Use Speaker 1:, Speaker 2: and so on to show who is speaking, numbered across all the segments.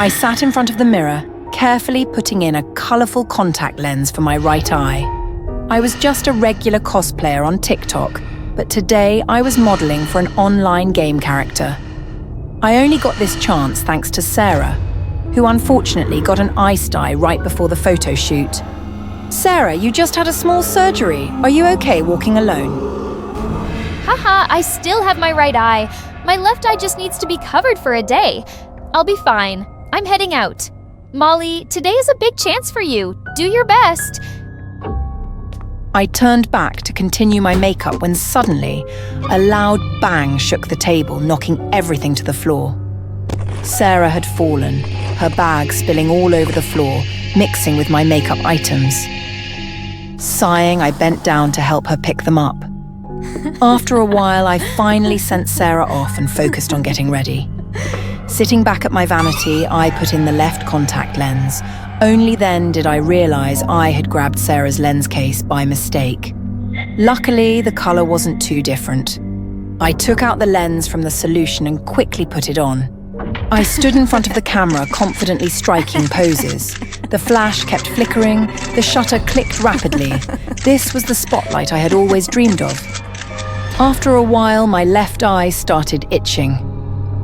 Speaker 1: I sat in front of the mirror, carefully putting in a colourful contact lens for my right eye. I was just a regular cosplayer on TikTok, but today I was modelling for an online game character. I only got this chance thanks to Sarah, who unfortunately got an eye sty right before the photo shoot. Sarah, you just had a small surgery. Are you okay walking alone?
Speaker 2: Haha, I still have my right eye. My left eye just needs to be covered for a day. I'll be fine. I'm heading out. Molly, today is a big chance for you. Do your best.
Speaker 1: I turned back to continue my makeup when suddenly a loud bang shook the table, knocking everything to the floor. Sarah had fallen, her bag spilling all over the floor, mixing with my makeup items. Sighing, I bent down to help her pick them up. After a while, I finally sent Sarah off and focused on getting ready. Sitting back at my vanity, I put in the left contact lens. Only then did I realise I had grabbed Sarah's lens case by mistake. Luckily, the colour wasn't too different. I took out the lens from the solution and quickly put it on. I stood in front of the camera, confidently striking poses. The flash kept flickering, the shutter clicked rapidly. This was the spotlight I had always dreamed of. After a while, my left eye started itching.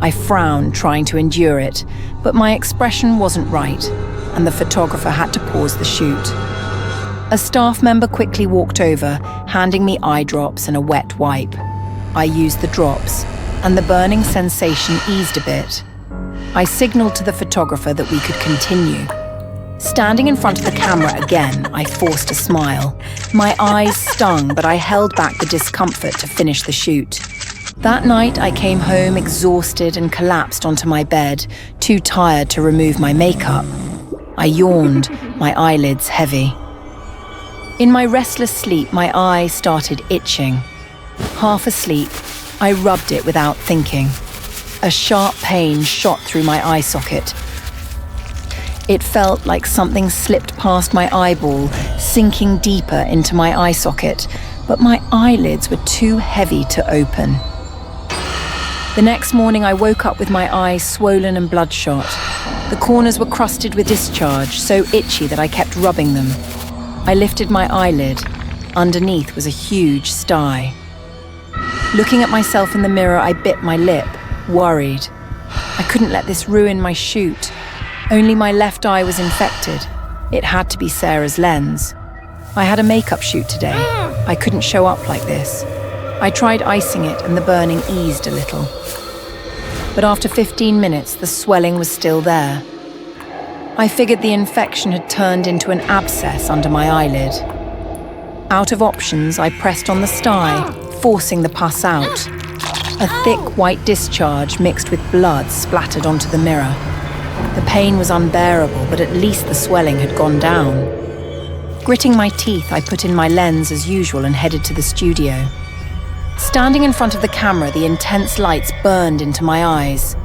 Speaker 1: I frowned, trying to endure it, but my expression wasn't right, and the photographer had to pause the shoot. A staff member quickly walked over, handing me eye drops and a wet wipe. I used the drops, and the burning sensation eased a bit. I signaled to the photographer that we could continue. Standing in front of the camera again, I forced a smile. My eyes stung, but I held back the discomfort to finish the shoot. That night, I came home exhausted and collapsed onto my bed, too tired to remove my makeup. I yawned, my eyelids heavy. In my restless sleep, my eye started itching. Half asleep, I rubbed it without thinking. A sharp pain shot through my eye socket. It felt like something slipped past my eyeball, sinking deeper into my eye socket, but my eyelids were too heavy to open. The next morning, I woke up with my eyes swollen and bloodshot. The corners were crusted with discharge, so itchy that I kept rubbing them. I lifted my eyelid. Underneath was a huge sty. Looking at myself in the mirror, I bit my lip, worried. I couldn't let this ruin my shoot. Only my left eye was infected. It had to be Sarah's lens. I had a makeup shoot today. I couldn't show up like this. I tried icing it and the burning eased a little. But after 15 minutes, the swelling was still there. I figured the infection had turned into an abscess under my eyelid. Out of options, I pressed on the sty, forcing the pus out. A thick white discharge mixed with blood splattered onto the mirror. The pain was unbearable, but at least the swelling had gone down. Gritting my teeth, I put in my lens as usual and headed to the studio. Standing in front of the camera, the intense lights burned into my eyes.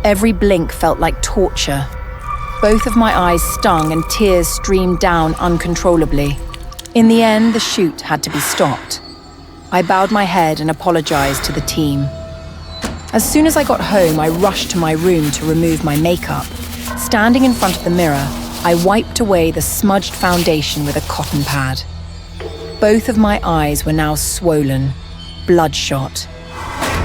Speaker 1: Every blink felt like torture. Both of my eyes stung and tears streamed down uncontrollably. In the end, the shoot had to be stopped. I bowed my head and apologized to the team. As soon as I got home, I rushed to my room to remove my makeup. Standing in front of the mirror, I wiped away the smudged foundation with a cotton pad. Both of my eyes were now swollen, bloodshot.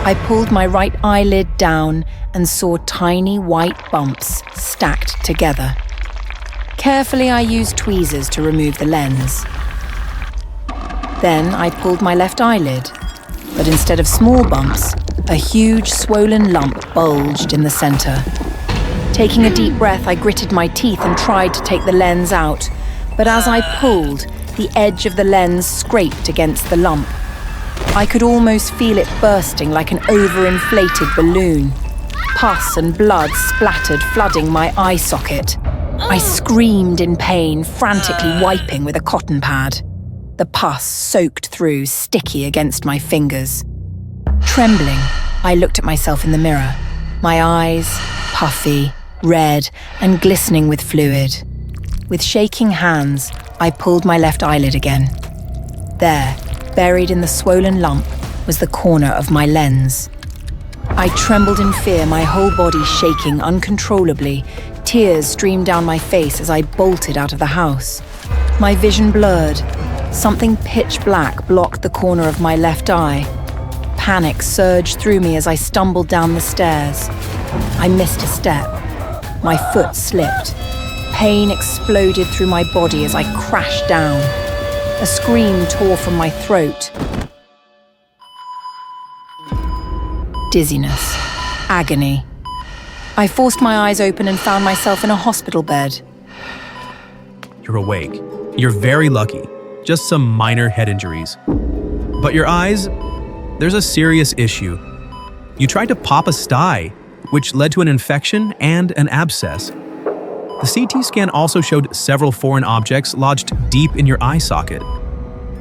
Speaker 1: I pulled my right eyelid down and saw tiny white bumps stacked together. Carefully, I used tweezers to remove the lens. Then I pulled my left eyelid, but instead of small bumps, a huge swollen lump bulged in the center. Taking a deep breath, I gritted my teeth and tried to take the lens out, but as I pulled, the edge of the lens scraped against the lump. I could almost feel it bursting like an overinflated balloon. Pus and blood splattered, flooding my eye socket. I screamed in pain, frantically wiping with a cotton pad. The pus soaked through, sticky against my fingers. Trembling, I looked at myself in the mirror. My eyes, puffy, red, and glistening with fluid. With shaking hands, I pulled my left eyelid again. There, buried in the swollen lump, was the corner of my lens. I trembled in fear, my whole body shaking uncontrollably, Tears streamed down my face as I bolted out of the house. My vision blurred. Something pitch black blocked the corner of my left eye. Panic surged through me as I stumbled down the stairs. I missed a step. My foot slipped. Pain exploded through my body as I crashed down. A scream tore from my throat. Dizziness. Agony. I forced my eyes open and found myself in a hospital bed.
Speaker 3: You're awake. You're very lucky. Just some minor head injuries. But your eyes, there's a serious issue. You tried to pop a sty, which led to an infection and an abscess. The CT scan also showed several foreign objects lodged deep in your eye socket.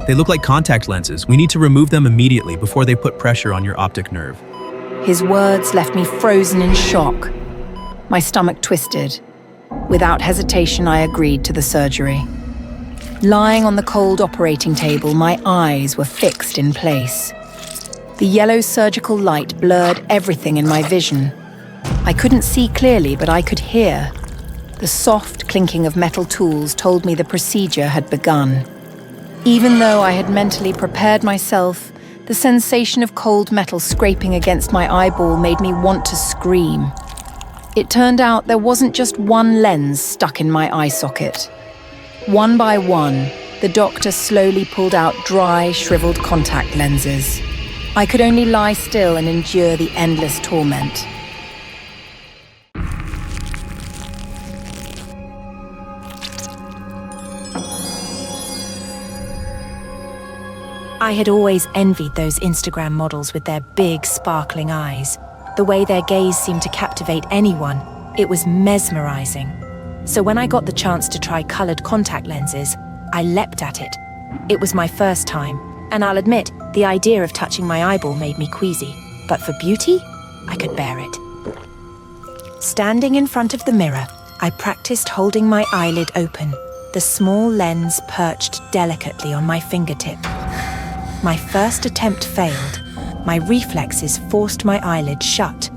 Speaker 3: They look like contact lenses. We need to remove them immediately before they put pressure on your optic nerve.
Speaker 1: His words left me frozen in shock. My stomach twisted. Without hesitation, I agreed to the surgery. Lying on the cold operating table, my eyes were fixed in place. The yellow surgical light blurred everything in my vision. I couldn't see clearly, but I could hear. The soft clinking of metal tools told me the procedure had begun. Even though I had mentally prepared myself, the sensation of cold metal scraping against my eyeball made me want to scream. It turned out there wasn't just one lens stuck in my eye socket. One by one, the doctor slowly pulled out dry, shriveled contact lenses. I could only lie still and endure the endless torment.
Speaker 4: I had always envied those Instagram models with their big, sparkling eyes. The way their gaze seemed to captivate anyone, it was mesmerizing. So when I got the chance to try colored contact lenses, I leapt at it. It was my first time, and I'll admit, the idea of touching my eyeball made me queasy. But for beauty, I could bear it. Standing in front of the mirror, I practiced holding my eyelid open, the small lens perched delicately on my fingertip. My first attempt failed. My reflexes forced my eyelid shut.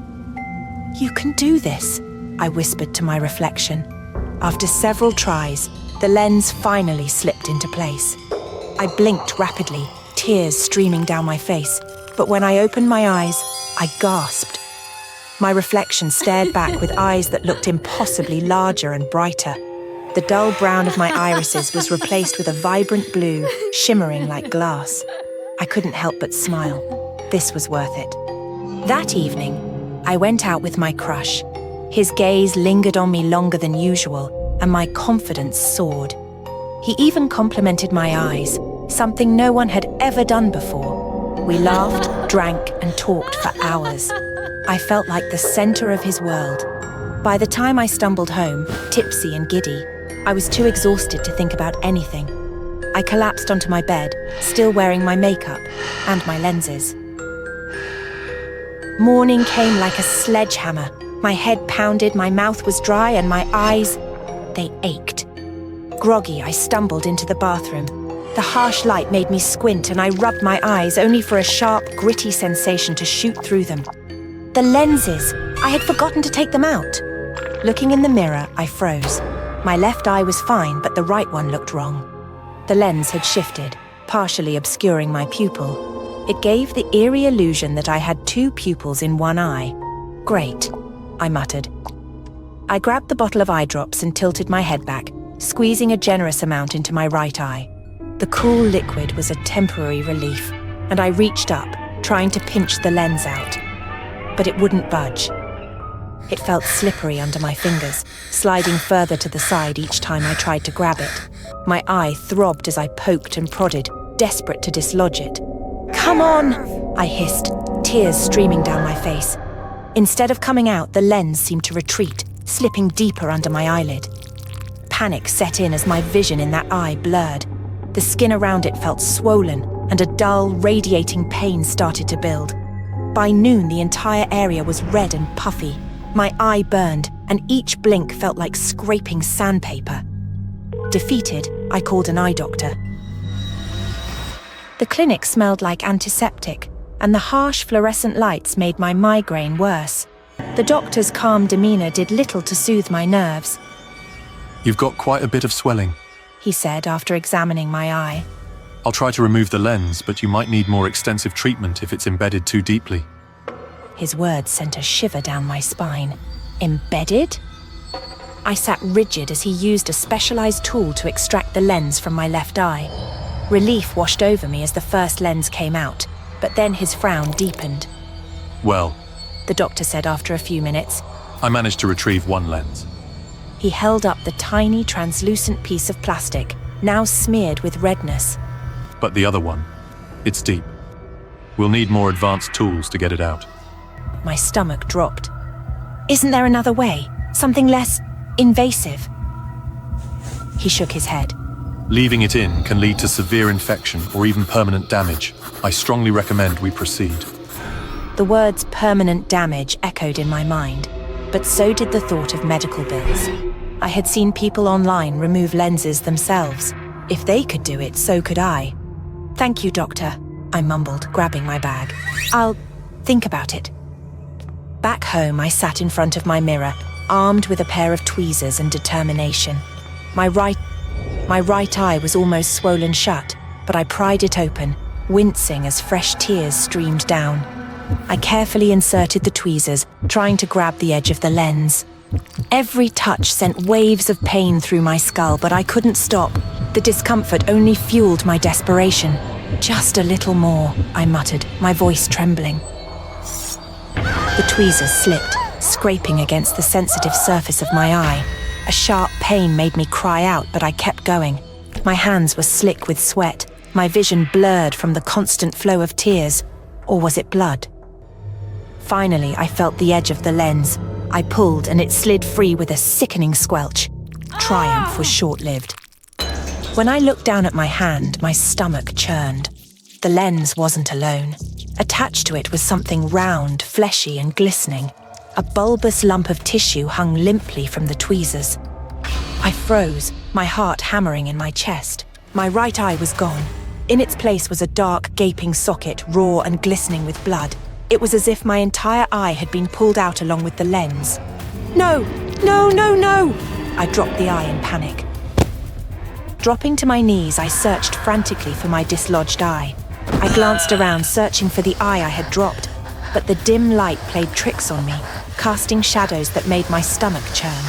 Speaker 4: "You can do this," I whispered to my reflection. After several tries, the lens finally slipped into place. I blinked rapidly, tears streaming down my face, but when I opened my eyes, I gasped. My reflection stared back with eyes that looked impossibly larger and brighter. The dull brown of my irises was replaced with a vibrant blue, shimmering like glass. I couldn't help but smile. This was worth it. That evening, I went out with my crush. His gaze lingered on me longer than usual, and my confidence soared. He even complimented my eyes, something no one had ever done before. We laughed, drank, and talked for hours. I felt like the center of his world. By the time I stumbled home, tipsy and giddy, I was too exhausted to think about anything. I collapsed onto my bed, still wearing my makeup and my lenses. Morning came like a sledgehammer. My head pounded, my mouth was dry, and my eyes, they ached. Groggy, I stumbled into the bathroom. The harsh light made me squint, and I rubbed my eyes only for a sharp, gritty sensation to shoot through them. The lenses! I had forgotten to take them out. Looking in the mirror, I froze. My left eye was fine, but the right one looked wrong. The lens had shifted, partially obscuring my pupil. It gave the eerie illusion that I had two pupils in one eye. Great, I muttered. I grabbed the bottle of eye drops and tilted my head back, squeezing a generous amount into my right eye. The cool liquid was a temporary relief, and I reached up, trying to pinch the lens out. But it wouldn't budge. It felt slippery under my fingers, sliding further to the side each time I tried to grab it. My eye throbbed as I poked and prodded, desperate to dislodge it. "Come on!" I hissed, tears streaming down my face. Instead of coming out, the lens seemed to retreat, slipping deeper under my eyelid. Panic set in as my vision in that eye blurred. The skin around it felt swollen, and a dull, radiating pain started to build. By noon, the entire area was red and puffy. My eye burned, and each blink felt like scraping sandpaper. Defeated, I called an eye doctor. The clinic smelled like antiseptic, and the harsh fluorescent lights made my migraine worse. The doctor's calm demeanour did little to soothe my nerves.
Speaker 5: You've got quite a bit of swelling.
Speaker 4: He said after examining my eye.
Speaker 5: I'll try to remove the lens, but you might need more extensive treatment if it's embedded too deeply.
Speaker 4: His words sent a shiver down my spine. Embedded? I sat rigid as he used a specialized tool to extract the lens from my left eye. Relief washed over me as the first lens came out, but then his frown deepened.
Speaker 5: Well,
Speaker 4: The doctor said after a few minutes.
Speaker 5: I managed to retrieve one lens.
Speaker 4: He held up the tiny translucent piece of plastic, now smeared with redness.
Speaker 5: But the other one, it's deep. We'll need more advanced tools to get it out.
Speaker 4: My stomach dropped. Isn't there another way? Something less invasive? He shook his head.
Speaker 5: Leaving it in can lead to severe infection or even permanent damage. I strongly recommend we proceed.
Speaker 4: The words permanent damage echoed in my mind, but so did the thought of medical bills. I had seen people online remove lenses themselves. If they could do it, so could I. Thank you, doctor, I mumbled, grabbing my bag. I'll think about it. Back home, I sat in front of my mirror, armed with a pair of tweezers and determination. My right eye was almost swollen shut, but I pried it open, wincing as fresh tears streamed down. I carefully inserted the tweezers, trying to grab the edge of the lens. Every touch sent waves of pain through my skull, but I couldn't stop. The discomfort only fueled my desperation. Just a little more, I muttered, my voice trembling. The tweezers slipped, scraping against the sensitive surface of my eye. A sharp pain made me cry out, but I kept going. My hands were slick with sweat, my vision blurred from the constant flow of tears. Or was it blood? Finally, I felt the edge of the lens. I pulled and it slid free with a sickening squelch. Triumph was short-lived. When I looked down at my hand, my stomach churned. The lens wasn't alone. Attached to it was something round, fleshy and glistening. A bulbous lump of tissue hung limply from the tweezers. I froze, my heart hammering in my chest. My right eye was gone. In its place was a dark, gaping socket, raw and glistening with blood. It was as if my entire eye had been pulled out along with the lens. No! No, no, no! I dropped the eye in panic. Dropping to my knees, I searched frantically for my dislodged eye. I glanced around, searching for the eye I had dropped, but the dim light played tricks on me, casting shadows that made my stomach churn.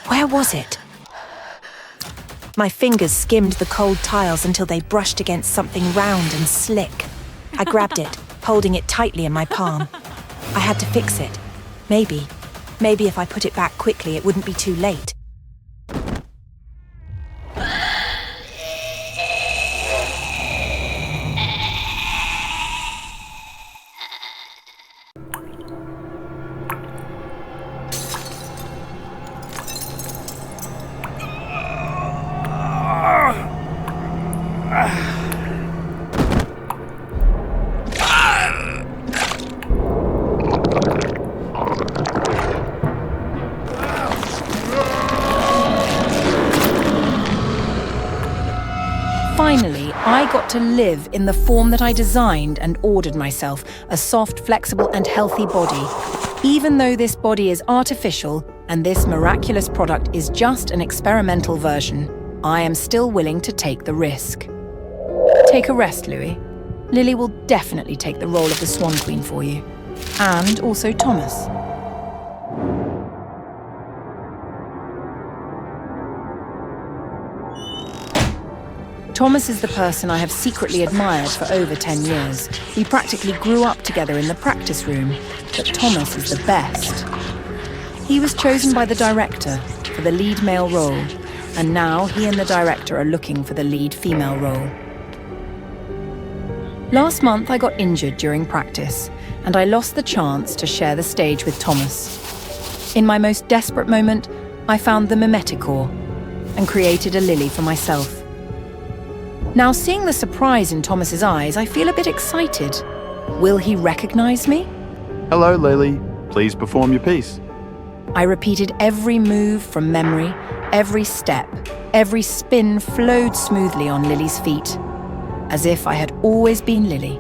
Speaker 4: Where was it? My fingers skimmed the cold tiles until they brushed against something round and slick. I grabbed it, holding it tightly in my palm. I had to fix it. Maybe if I put it back quickly, it wouldn't be too late.
Speaker 1: Finally, I got to live in the form that I designed and ordered myself, a soft, flexible and healthy body. Even though this body is artificial and this miraculous product is just an experimental version, I am still willing to take the risk. Take a rest, Louis. Lily will definitely take the role of the Swan Queen for you. And also Thomas. Thomas is the person I have secretly admired for over 10 years. We practically grew up together in the practice room, but Thomas is the best. He was chosen by the director for the lead male role, and now he and the director are looking for the lead female role. Last month I got injured during practice, and I lost the chance to share the stage with Thomas. In my most desperate moment, I found the mimetic ore and created a lily for myself. Now, seeing the surprise in Thomas's eyes, I feel a bit excited. Will he recognize me?
Speaker 6: Hello, Lily. Please perform your piece.
Speaker 1: I repeated every move from memory, every step, every spin flowed smoothly on Lily's feet, as if I had always been Lily.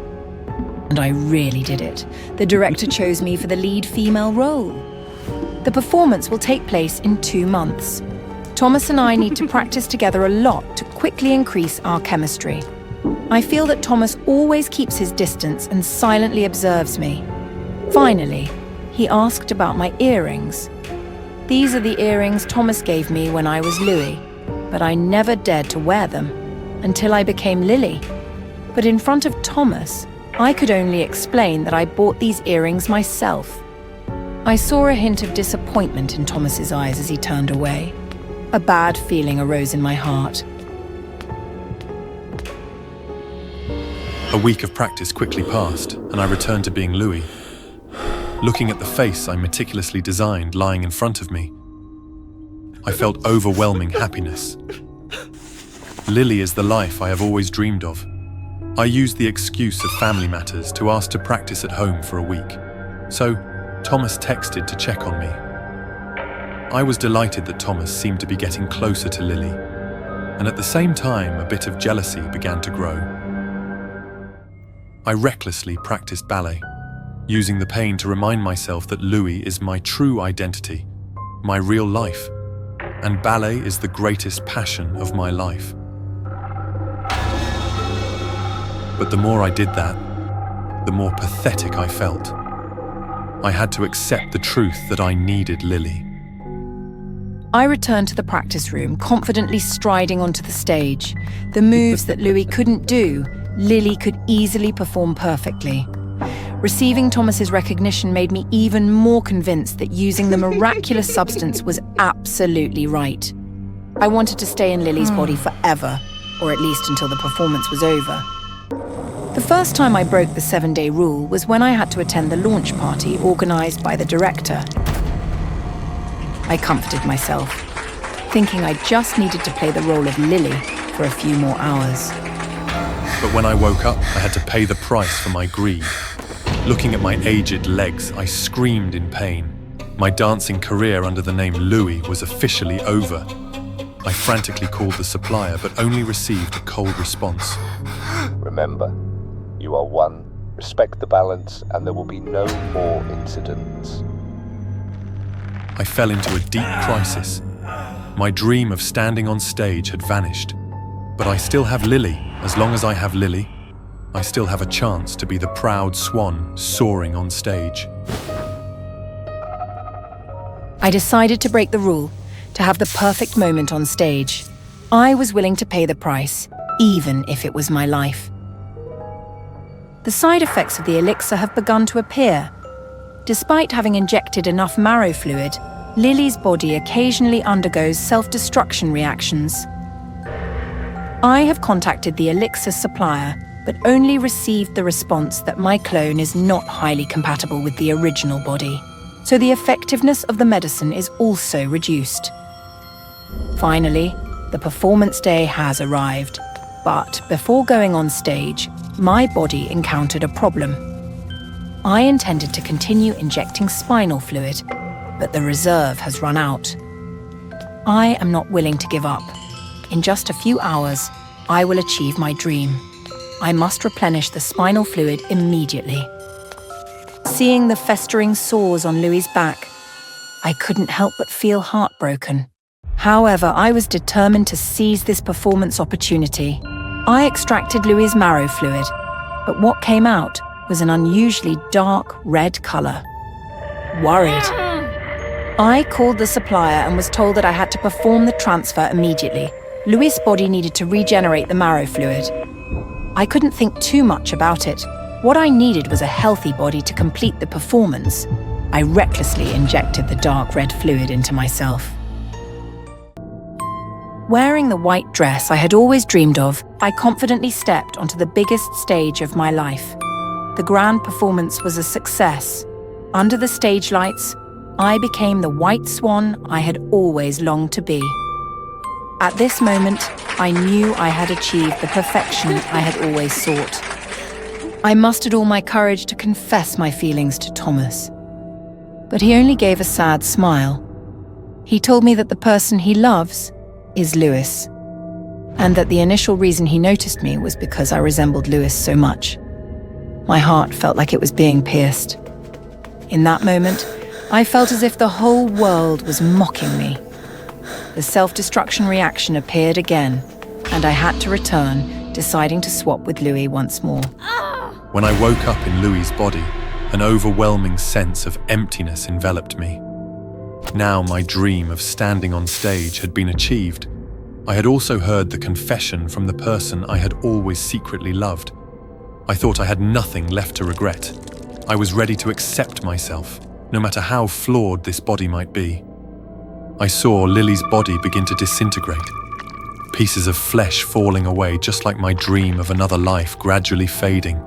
Speaker 1: And I really did it. The director chose me for the lead female role. The performance will take place in 2 months. Thomas and I need to practice together a lot to quickly increase our chemistry. I feel that Thomas always keeps his distance and silently observes me. Finally, he asked about my earrings. These are the earrings Thomas gave me when I was Louis, but I never dared to wear them until I became Lily. But in front of Thomas, I could only explain that I bought these earrings myself. I saw a hint of disappointment in Thomas's eyes as he turned away. A bad feeling arose in my heart.
Speaker 5: A week of practice quickly passed, and I returned to being Louis. Looking at the face I meticulously designed lying in front of me, I felt overwhelming happiness. Lily is the life I have always dreamed of. I used the excuse of family matters to ask to practice at home for a week. So, Thomas texted to check on me. I was delighted that Thomas seemed to be getting closer to Lily, and at the same time a bit of jealousy began to grow. I recklessly practiced ballet, using the pain to remind myself that Louis is my true identity, my real life, and ballet is the greatest passion of my life. But the more I did that, the more pathetic I felt. I had to accept the truth that I needed Lily.
Speaker 1: I returned to the practice room, confidently striding onto the stage. The moves that Louis couldn't do, Lily could easily perform perfectly. Receiving Thomas's recognition made me even more convinced that using the miraculous substance was absolutely right. I wanted to stay in Lily's body forever, or at least until the performance was over. The first time I broke the 7-day rule was when I had to attend the launch party organised by the director. I comforted myself, thinking I just needed to play the role of Lily for a few more hours.
Speaker 5: But when I woke up, I had to pay the price for my greed. Looking at my aged legs, I screamed in pain. My dancing career under the name Louis was officially over. I frantically called the supplier, but only received a cold response.
Speaker 7: Remember, you are one, respect the balance, and there will be no more incidents.
Speaker 5: I fell into a deep crisis. My dream of standing on stage had vanished. But I still have Lily. As long as I have Lily, I still have a chance to be the proud swan soaring on stage.
Speaker 1: I decided to break the rule, to have the perfect moment on stage. I was willing to pay the price, even if it was my life. The side effects of the elixir have begun to appear. Despite having injected enough marrow fluid, Lily's body occasionally undergoes self-destruction reactions. I have contacted the elixir supplier, but only received the response that my clone is not highly compatible with the original body, so the effectiveness of the medicine is also reduced. Finally, the performance day has arrived, but before going on stage, my body encountered a problem. I intended to continue injecting spinal fluid, but the reserve has run out. I am not willing to give up. In just a few hours, I will achieve my dream. I must replenish the spinal fluid immediately. Seeing the festering sores on Louis's back, I couldn't help but feel heartbroken. However, I was determined to seize this performance opportunity. I extracted Louis's marrow fluid, but what came out was an unusually dark red colour. Worried, I called the supplier and was told that I had to perform the transfer immediately. Louis's body needed to regenerate the marrow fluid. I couldn't think too much about it. What I needed was a healthy body to complete the performance. I recklessly injected the dark red fluid into myself. Wearing the white dress I had always dreamed of, I confidently stepped onto the biggest stage of my life. The grand performance was a success. Under the stage lights, I became the white swan I had always longed to be. At this moment, I knew I had achieved the perfection I had always sought. I mustered all my courage to confess my feelings to Thomas. But he only gave a sad smile. He told me that the person he loves is Louis, and that the initial reason he noticed me was because I resembled Louis so much. My heart felt like it was being pierced. In that moment, I felt as if the whole world was mocking me. The self-destruction reaction appeared again, and I had to return, deciding to swap with Louis once more.
Speaker 5: When I woke up in Louis's body, an overwhelming sense of emptiness enveloped me. Now my dream of standing on stage had been achieved. I had also heard the confession from the person I had always secretly loved. I thought I had nothing left to regret. I was ready to accept myself, no matter how flawed this body might be. I saw Lily's body begin to disintegrate, pieces of flesh falling away just like my dream of another life gradually fading.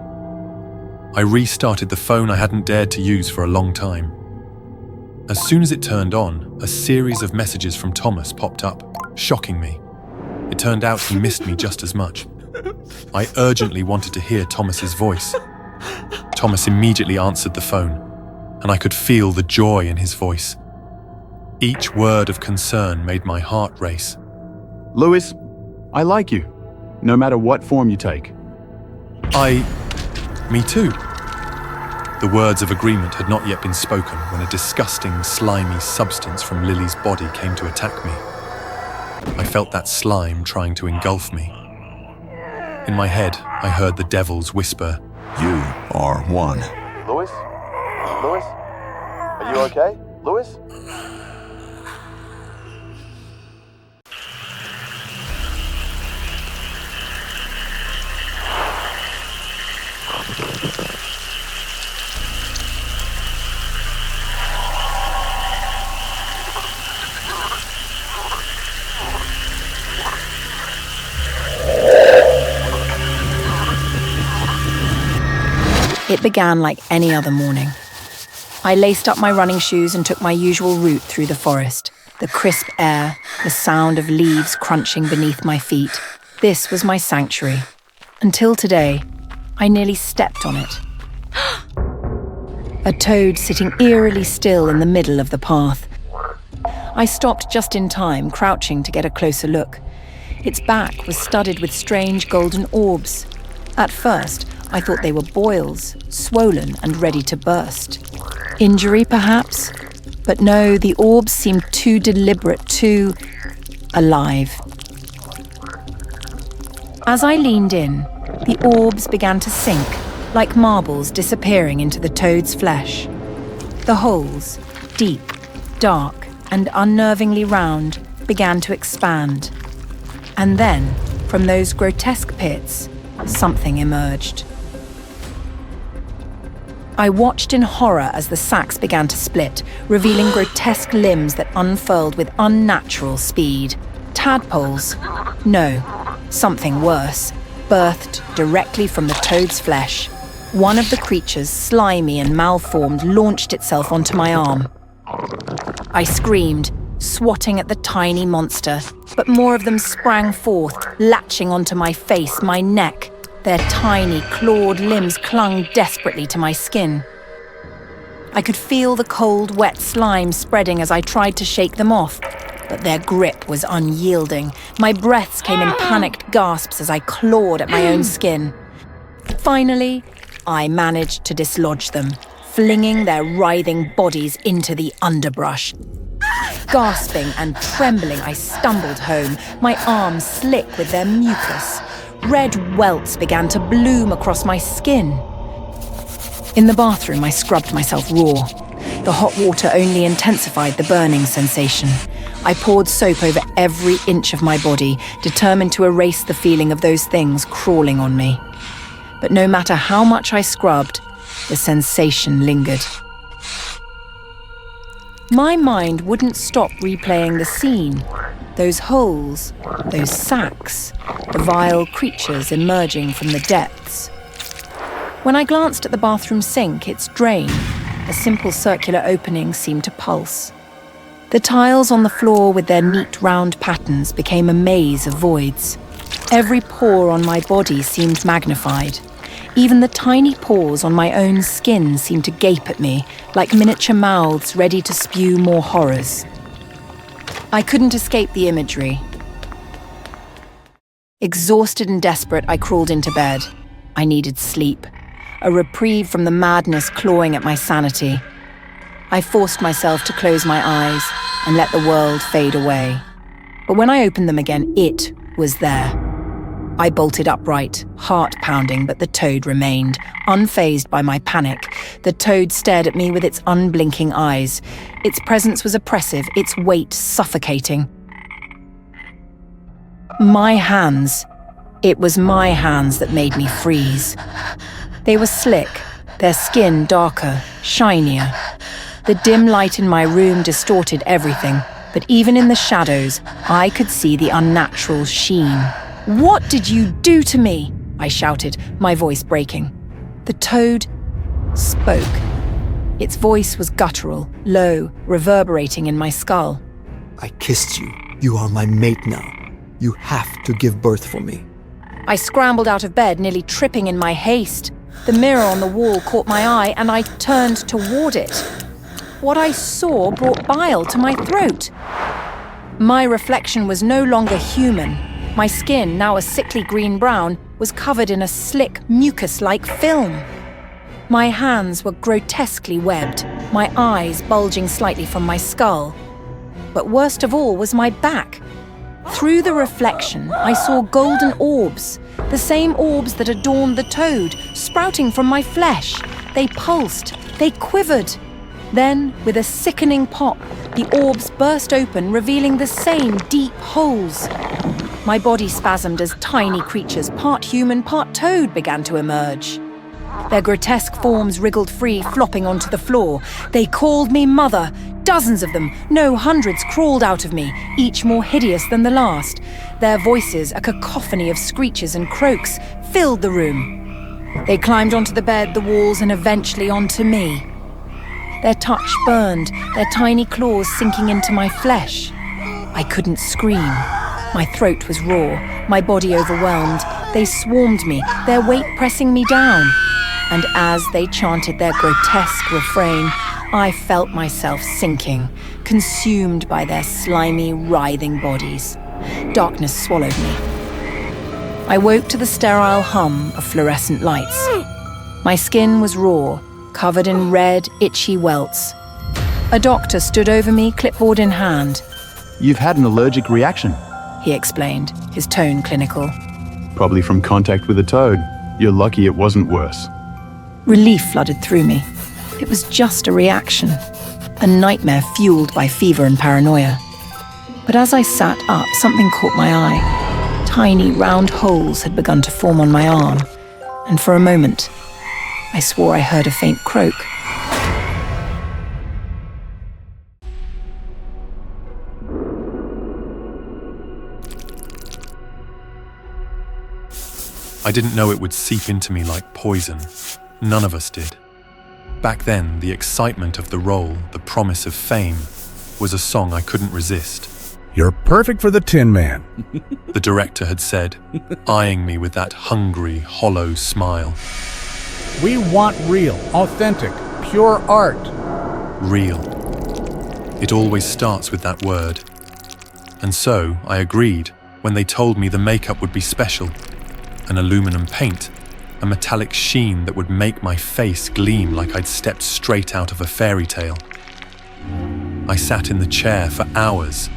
Speaker 5: I restarted the phone I hadn't dared to use for a long time. As soon as it turned on, a series of messages from Thomas popped up, shocking me. It turned out he missed me just as much. I urgently wanted to hear Thomas's voice. Thomas immediately answered the phone, and I could feel the joy in his voice. Each word of concern made my heart race.
Speaker 6: Louis, I like you, no matter what form you take.
Speaker 5: Me too. The words of agreement had not yet been spoken when a disgusting, slimy substance from Lily's body came to attack me. I felt that slime trying to engulf me. In my head, I heard the devils whisper,
Speaker 8: "You are one."
Speaker 6: Louis? Louis? Are you okay? Louis?
Speaker 1: It began like any other morning. I laced up my running shoes and took my usual route through the forest. The crisp air, the sound of leaves crunching beneath my feet. This was my sanctuary. Until today, I nearly stepped on it. A toad sitting eerily still in the middle of the path. I stopped just in time, crouching to get a closer look. Its back was studded with strange golden orbs. At first, I thought they were boils, swollen and ready to burst. Injury, perhaps? But no, the orbs seemed too deliberate, too alive. As I leaned in, the orbs began to sink, like marbles disappearing into the toad's flesh. The holes, deep, dark, and unnervingly round, began to expand. And then, from those grotesque pits, something emerged. I watched in horror as the sacs began to split, revealing grotesque limbs that unfurled with unnatural speed. Tadpoles? No, something worse, birthed directly from the toad's flesh. One of the creatures, slimy and malformed, launched itself onto my arm. I screamed, swatting at the tiny monster, but more of them sprang forth, latching onto my face, my neck. Their tiny, clawed limbs clung desperately to my skin. I could feel the cold, wet slime spreading as I tried to shake them off, but their grip was unyielding. My breaths came in panicked gasps as I clawed at my own skin. Finally, I managed to dislodge them, flinging their writhing bodies into the underbrush. Gasping and trembling, I stumbled home, my arms slick with their mucus. Red welts began to bloom across my skin. In the bathroom, I scrubbed myself raw. The hot water only intensified the burning sensation. I poured soap over every inch of my body, determined to erase the feeling of those things crawling on me. But no matter how much I scrubbed, the sensation lingered. My mind wouldn't stop replaying the scene. Those holes, those sacs, the vile creatures emerging from the depths. When I glanced at the bathroom sink, its drain, a simple circular opening, seemed to pulse. The tiles on the floor with their neat round patterns became a maze of voids. Every pore on my body seemed magnified. Even the tiny pores on my own skin seemed to gape at me, like miniature mouths ready to spew more horrors. I couldn't escape the imagery. Exhausted and desperate, I crawled into bed. I needed sleep. a reprieve from the madness clawing at my sanity. I forced myself to close my eyes and let the world fade away. But when I opened them again, it was there. I bolted upright, heart pounding, but the toad remained, unfazed by my panic. The toad stared at me with its unblinking eyes. Its presence was oppressive, its weight suffocating. My hands. It was my hands that made me freeze. They were slick, their skin darker, shinier. The dim light in my room distorted everything, but even in the shadows, I could see the unnatural sheen. "What did you do to me?" I shouted, my voice breaking. The toad spoke. Its voice was guttural, low, reverberating in my skull.
Speaker 9: "I kissed you. You are my mate now. You have to give birth for me."
Speaker 1: I scrambled out of bed, nearly tripping in my haste. The mirror on the wall caught my eye, and I turned toward it. What I saw brought bile to my throat. My reflection was no longer human. My skin, now a sickly green-brown, was covered in a slick, mucus-like film. My hands were grotesquely webbed, my eyes bulging slightly from my skull. But worst of all was my back. Through the reflection, I saw golden orbs, the same orbs that adorned the toad, sprouting from my flesh. They pulsed, they quivered. Then, with a sickening pop, the orbs burst open, revealing the same deep holes. My body spasmed as tiny creatures, part human, part toad, began to emerge. Their grotesque forms wriggled free, flopping onto the floor. They called me mother. Dozens of them, no, hundreds, crawled out of me, each more hideous than the last. Their voices, a cacophony of screeches and croaks, filled the room. They climbed onto the bed, the walls, and eventually onto me. Their touch burned, their tiny claws sinking into my flesh. I couldn't scream. My throat was raw, my body overwhelmed. They swarmed me, their weight pressing me down. And as they chanted their grotesque refrain, I felt myself sinking, consumed by their slimy, writhing bodies. Darkness swallowed me. I woke to the sterile hum of fluorescent lights. My skin was raw, covered in red, itchy welts. A doctor stood over me, clipboard in hand.
Speaker 6: You've had an allergic reaction,
Speaker 1: He explained, his tone clinical.
Speaker 6: probably from contact with a toad. You're lucky it wasn't worse.
Speaker 1: Relief flooded through me. It was just a reaction, a nightmare fueled by fever and paranoia. But as I sat up, something caught my eye. Tiny, round holes had begun to form on my arm, and for a moment, I swore I heard a faint croak.
Speaker 5: I didn't know it would seep into me like poison. None of us did. Back then, the excitement of the role, the promise of fame, was a song I couldn't resist.
Speaker 8: You're perfect for the Tin Man.
Speaker 5: The director had said, eyeing me with that hungry, hollow smile.
Speaker 10: We want real, authentic, pure art.
Speaker 5: Real. It always starts with that word. And so, I agreed when they told me the makeup would be special. An aluminum paint, a metallic sheen that would make my face gleam like I'd stepped straight out of a fairy tale. I sat in the chair for hours.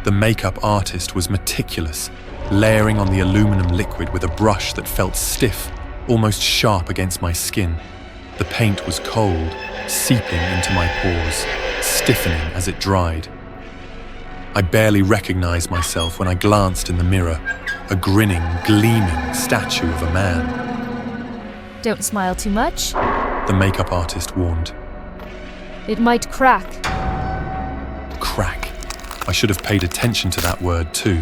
Speaker 5: The makeup artist was meticulous, layering on the aluminum liquid with a brush that felt stiff, almost sharp against my skin. The paint was cold, seeping into my pores, stiffening as it dried. I barely recognized myself when I glanced in the mirror, a grinning, gleaming statue of a man.
Speaker 2: Don't smile too much.
Speaker 5: The makeup artist warned.
Speaker 2: It might crack.
Speaker 5: Crack. I should have paid attention to that word too.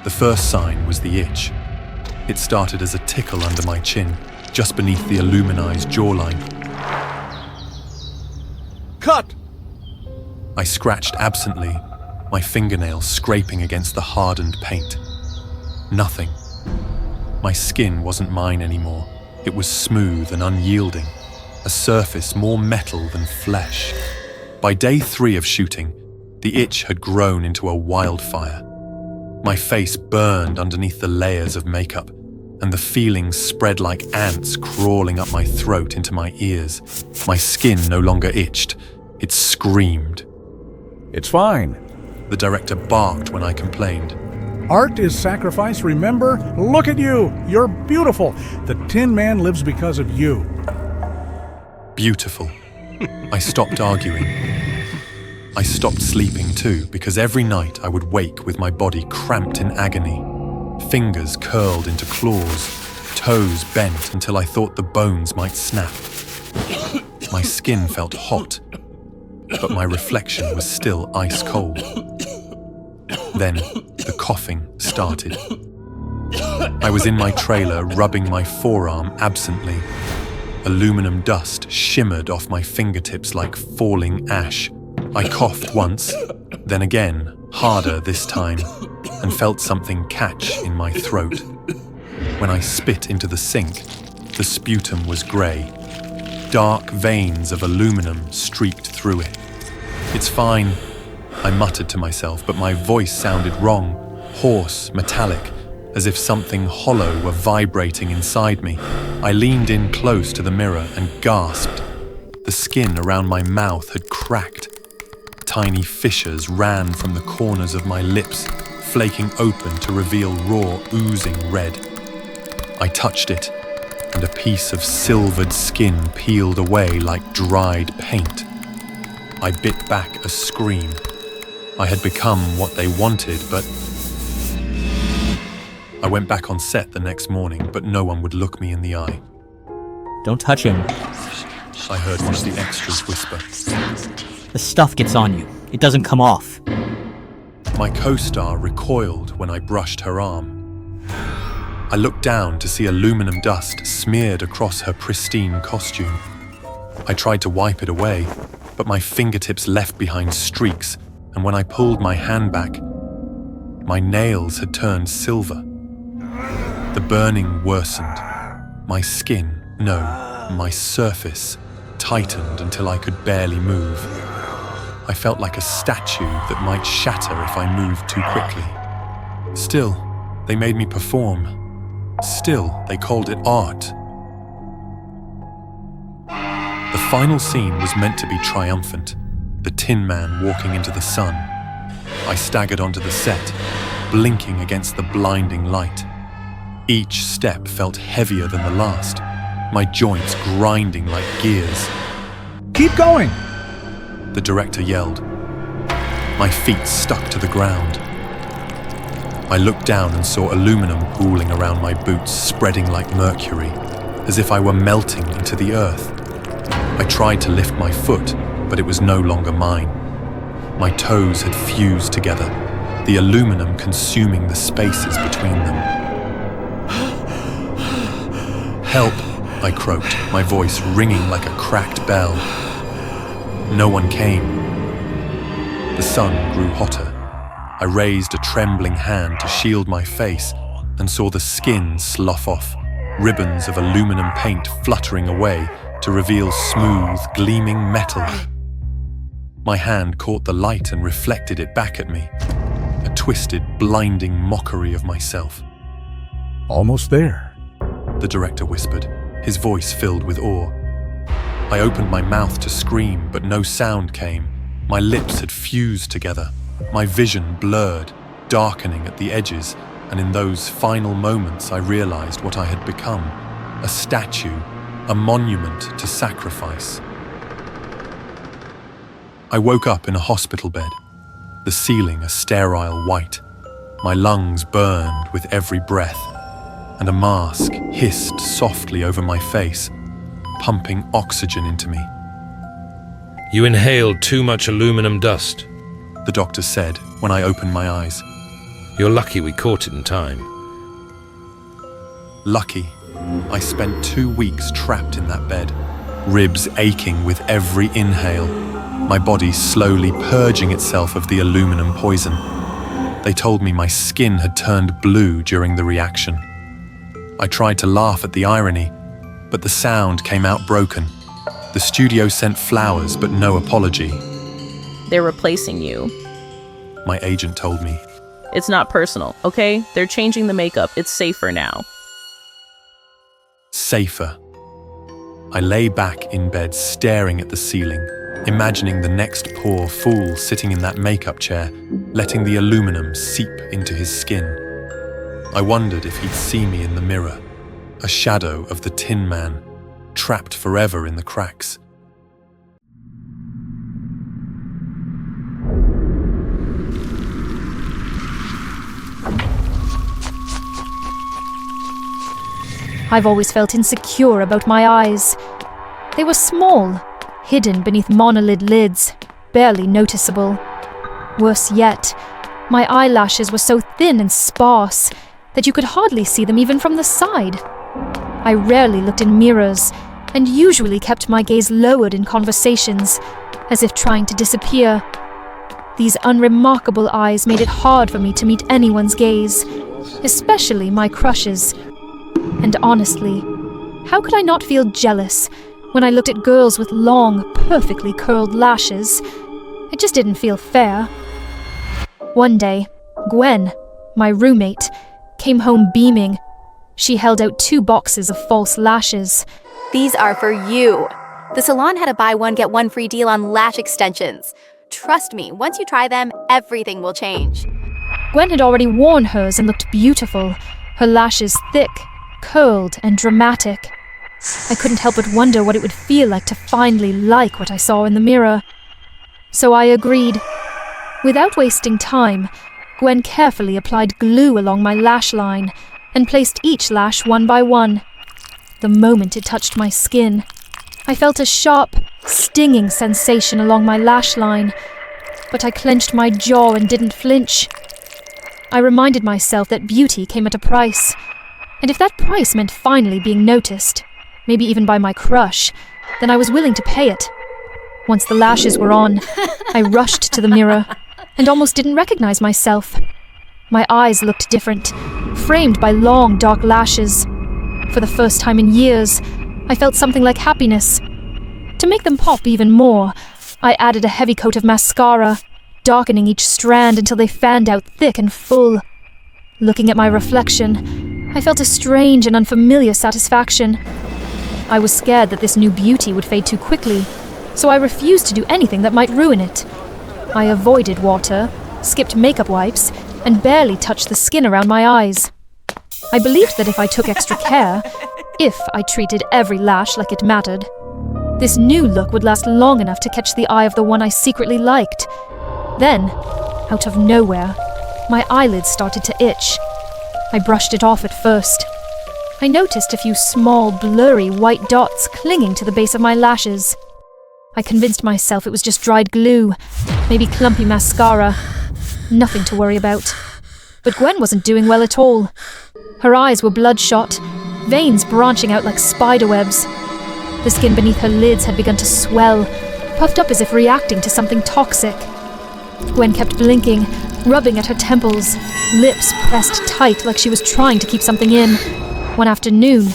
Speaker 5: The first sign was the itch. It started as a tickle under my chin, just beneath the aluminized jawline.
Speaker 10: Cut!
Speaker 5: I scratched absently, my fingernails scraping against the hardened paint. Nothing. My skin wasn't mine anymore. It was smooth and unyielding, a surface more metal than flesh. By day 3 of shooting, the itch had grown into a wildfire. My face burned underneath the layers of makeup. and the feeling spread like ants crawling up my throat into my ears. My skin no longer itched, it screamed.
Speaker 10: It's fine.
Speaker 5: The director barked when I complained.
Speaker 10: Art is sacrifice, remember? Look at you! You're beautiful! The Tin Man lives because of you.
Speaker 5: Beautiful. I stopped arguing. I stopped sleeping too, because every night I would wake with my body cramped in agony. Fingers curled into claws, toes bent until I thought the bones might snap. My skin felt hot, but my reflection was still ice cold. Then the coughing started. I was in my trailer rubbing my forearm absently. Aluminum dust shimmered off my fingertips like falling ash. I coughed once, then again, harder this time, and felt something catch in my throat. When I spit into the sink, the sputum was grey. Dark veins of aluminum streaked through it. It's fine, I muttered to myself, but my voice sounded wrong, hoarse, metallic, as if something hollow were vibrating inside me. I leaned in close to the mirror and gasped. The skin around my mouth had cracked. Tiny fissures ran from the corners of my lips, flaking open to reveal raw, oozing red. I touched it, and a piece of silvered skin peeled away like dried paint. I bit back a scream. I had become what they wanted, but... I went back on set the next morning, but no one would look me in the eye.
Speaker 11: Don't touch him.
Speaker 5: I heard one of the extras whisper.
Speaker 11: The stuff gets on you. It doesn't come off.
Speaker 5: My co-star recoiled when I brushed her arm. I looked down to see aluminum dust smeared across her pristine costume. I tried to wipe it away, but my fingertips left behind streaks, and when I pulled my hand back, my nails had turned silver. The burning worsened. My skin, no, my surface, tightened until I could barely move. I felt like a statue that might shatter if I moved too quickly. Still, they made me perform. Still, they called it art. The final scene was meant to be triumphant, the Tin Man walking into the sun. I staggered onto the set, blinking against the blinding light. Each step felt heavier than the last, my joints grinding like gears.
Speaker 10: Keep going!
Speaker 5: The director yelled. My feet stuck to the ground. I looked down and saw aluminum pooling around my boots, spreading like mercury, as if I were melting into the earth. I tried to lift my foot, but it was no longer mine. My toes had fused together, the aluminum consuming the spaces between them. Help, I croaked, my voice ringing like a cracked bell. No one came. The sun grew hotter. I raised a trembling hand to shield my face and saw the skin slough off, ribbons of aluminum paint fluttering away to reveal smooth, gleaming metal. My hand caught the light and reflected it back at me, a twisted, blinding mockery of myself.
Speaker 10: Almost there.
Speaker 5: The director whispered, his voice filled with awe. I opened my mouth to scream, but no sound came. My lips had fused together, my vision blurred, darkening at the edges, and in those final moments I realized what I had become, a statue, a monument to sacrifice. I woke up in a hospital bed, the ceiling a sterile white. My lungs burned with every breath, and a mask hissed softly over my face, pumping oxygen into me.
Speaker 12: You inhaled too much aluminum dust,
Speaker 5: the doctor said when I opened my eyes.
Speaker 12: You're lucky we caught it in time.
Speaker 5: Lucky. I spent 2 weeks trapped in that bed, ribs aching with every inhale, my body slowly purging itself of the aluminum poison. They told me my skin had turned blue during the reaction. I tried to laugh at the irony, but the sound came out broken. The studio sent flowers, but no apology.
Speaker 13: They're replacing you.
Speaker 5: My agent told me.
Speaker 13: It's not personal, okay? They're changing the makeup. It's safer now.
Speaker 5: safer. I lay back in bed staring at the ceiling, imagining the next poor fool sitting in that makeup chair, letting the aluminum seep into his skin. I wondered if he'd see me in the mirror, a shadow of the Tin Man, trapped forever in the cracks.
Speaker 2: I've always felt insecure about my eyes. They were small, hidden beneath monolid lids, barely noticeable. Worse yet, my eyelashes were so thin and sparse that you could hardly see them even from the side. I rarely looked in mirrors, and usually kept my gaze lowered in conversations, as if trying to disappear. These unremarkable eyes made it hard for me to meet anyone's gaze, especially my crush's. And honestly, how could I not feel jealous when I looked at girls with long, perfectly curled lashes? It just didn't feel fair. One day, Gwen, my roommate, came home beaming. She held out 2 boxes of false lashes.
Speaker 14: These are for you. The salon had a buy one get one free deal on lash extensions. Trust me, once you try them, everything will change.
Speaker 2: Gwen had already worn hers and looked beautiful, her lashes thick, curled, and dramatic. I couldn't help but wonder what it would feel like to finally like what I saw in the mirror. So I agreed. Without wasting time, Gwen carefully applied glue along my lash line and placed each lash one by one. The moment it touched my skin, I felt a sharp, stinging sensation along my lash line, but I clenched my jaw and didn't flinch. I reminded myself that beauty came at a price, and if that price meant finally being noticed, maybe even by my crush, then I was willing to pay it. Once the lashes were on, I rushed to the mirror and almost didn't recognize myself. My eyes looked different, framed by long, dark lashes. For the first time in years, I felt something like happiness. To make them pop even more, I added a heavy coat of mascara, darkening each strand until they fanned out thick and full. Looking at my reflection, I felt a strange and unfamiliar satisfaction. I was scared that this new beauty would fade too quickly, so I refused to do anything that might ruin it. I avoided water, skipped makeup wipes, and barely touched the skin around my eyes. I believed that if I took extra care, if I treated every lash like it mattered, this new look would last long enough to catch the eye of the one I secretly liked. Then, out of nowhere, my eyelids started to itch. I brushed it off at first. I noticed a few small, blurry white dots clinging to the base of my lashes. I convinced myself it was just dried glue, maybe clumpy mascara. Nothing to worry about. But Gwen wasn't doing well at all. Her eyes were bloodshot, veins branching out like spiderwebs. The skin beneath her lids had begun to swell, puffed up as if reacting to something toxic. Gwen kept blinking, rubbing at her temples, lips pressed tight like she was trying to keep something in. One afternoon,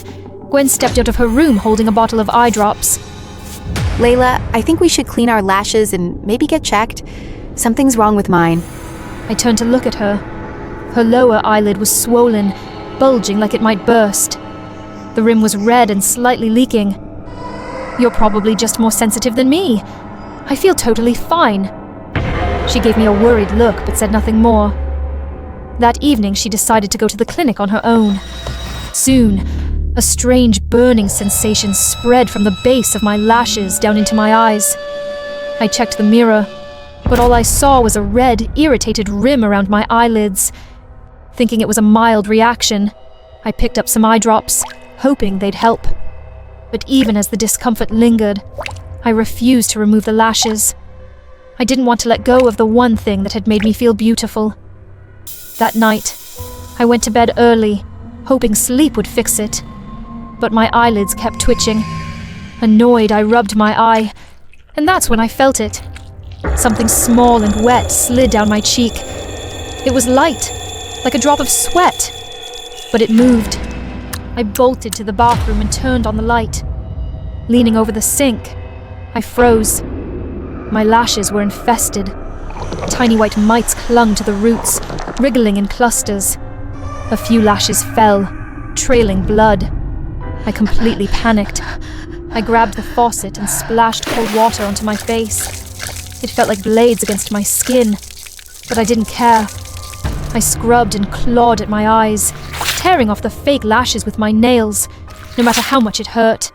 Speaker 2: Gwen stepped out of her room holding a bottle of eye drops.
Speaker 14: Layla, I think we should clean our lashes and maybe get checked. Something's wrong with mine.
Speaker 2: I turned to look at her. Her lower eyelid was swollen, bulging like it might burst. The rim was red and slightly leaking. You're probably just more sensitive than me. I feel totally fine. She gave me a worried look but said nothing more. That evening she decided to go to the clinic on her own. Soon, a strange burning sensation spread from the base of my lashes down into my eyes. I checked the mirror, but all I saw was a red, irritated rim around my eyelids. Thinking it was a mild reaction, I picked up some eye drops, hoping they'd help. But even as the discomfort lingered, I refused to remove the lashes. I didn't want to let go of the one thing that had made me feel beautiful. That night, I went to bed early, hoping sleep would fix it. But my eyelids kept twitching. Annoyed, I rubbed my eye, and that's when I felt it. Something small and wet slid down my cheek. It was light, like a drop of sweat, but it moved. I bolted to the bathroom and turned on the light. Leaning over the sink, I froze. My lashes were infested. Tiny white mites clung to the roots, wriggling in clusters. A few lashes fell, trailing blood. I completely panicked. I grabbed the faucet and splashed cold water onto my face. It felt like blades against my skin, but I didn't care. I scrubbed and clawed at my eyes, tearing off the fake lashes with my nails, no matter how much it hurt.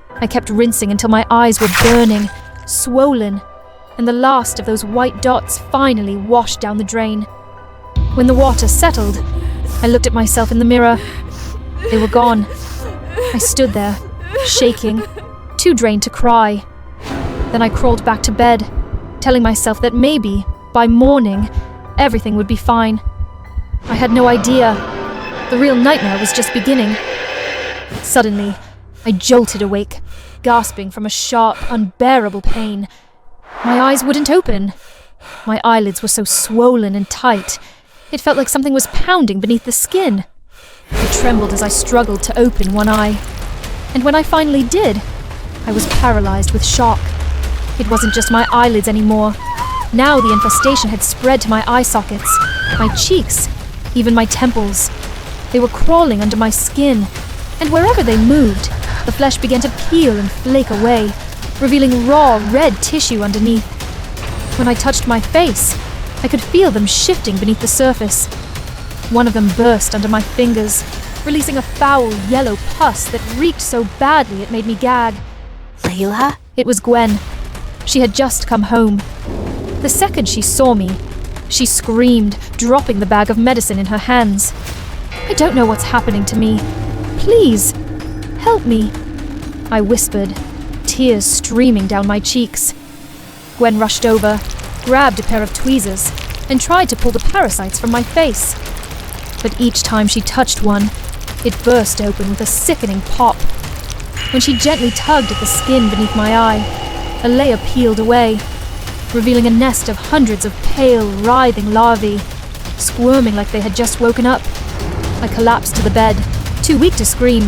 Speaker 2: I kept rinsing until my eyes were burning, swollen, and the last of those white dots finally washed down the drain. When the water settled, I looked at myself in the mirror. They were gone. I stood there, shaking, too drained to cry. Then I crawled back to bed, telling myself that maybe, by morning, everything would be fine. I had no idea. The real nightmare was just beginning. Suddenly, I jolted awake, gasping from a sharp, unbearable pain. My eyes wouldn't open. My eyelids were so swollen and tight, it felt like something was pounding beneath the skin. I trembled as I struggled to open one eye. And when I finally did, I was paralyzed with shock. It wasn't just my eyelids anymore. Now the infestation had spread to my eye sockets, my cheeks, even my temples. They were crawling under my skin, and wherever they moved, the flesh began to peel and flake away, revealing raw, red tissue underneath. When I touched my face, I could feel them shifting beneath the surface. One of them burst under my fingers, releasing a foul yellow pus that reeked so badly it made me gag.
Speaker 14: Layla?
Speaker 2: It was Gwen. She had just come home. The second she saw me, she screamed, dropping the bag of medicine in her hands. I don't know what's happening to me. Please, help me, I whispered, tears streaming down my cheeks. Gwen rushed over, grabbed a pair of tweezers, and tried to pull the parasites from my face. But each time she touched one, it burst open with a sickening pop. When she gently tugged at the skin beneath my eye, a layer peeled away, revealing a nest of hundreds of pale, writhing larvae, squirming like they had just woken up. I collapsed to the bed, too weak to scream.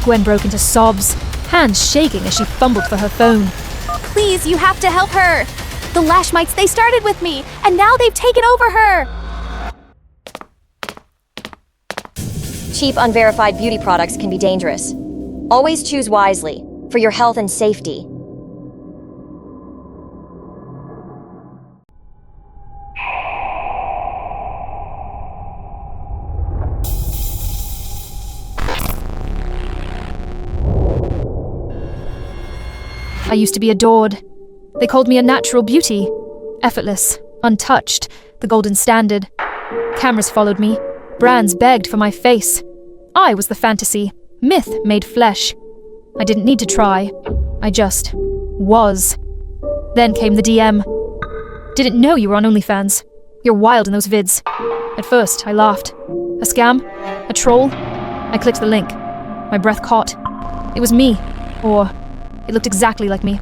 Speaker 2: Gwen broke into sobs, hands shaking as she fumbled for her phone.
Speaker 14: Please, you have to help her! The lash mites, they started with me, and now they've taken over her!
Speaker 15: Cheap, unverified beauty products can be dangerous. Always choose wisely, for your health and safety.
Speaker 2: I used to be adored. They called me a natural beauty. Effortless, untouched, the golden standard. Cameras followed me. Brands begged for my face. I was the fantasy, myth made flesh. I didn't need to try. I just was. Then came the DM. Didn't know you were on OnlyFans. You're wild in those vids. At first, I laughed. A scam? A troll? I clicked the link. My breath caught. It was me. Or it looked exactly like me.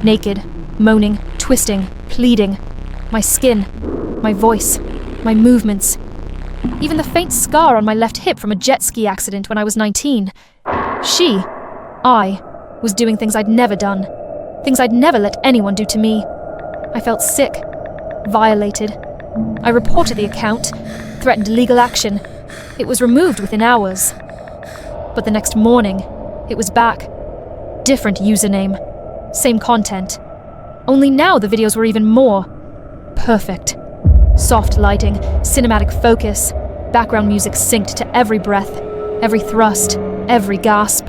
Speaker 2: Naked, moaning, twisting, pleading. My skin, my voice, my movements. Even the faint scar on my left hip from a jet ski accident when I was 19. I, was doing things I'd never done. Things I'd never let anyone do to me. I felt sick, violated. I reported the account, threatened legal action. It was removed within hours. But the next morning, it was back. Different username. Same content. Only now the videos were even more perfect. Soft lighting, cinematic focus, background music synced to every breath, every thrust, every gasp.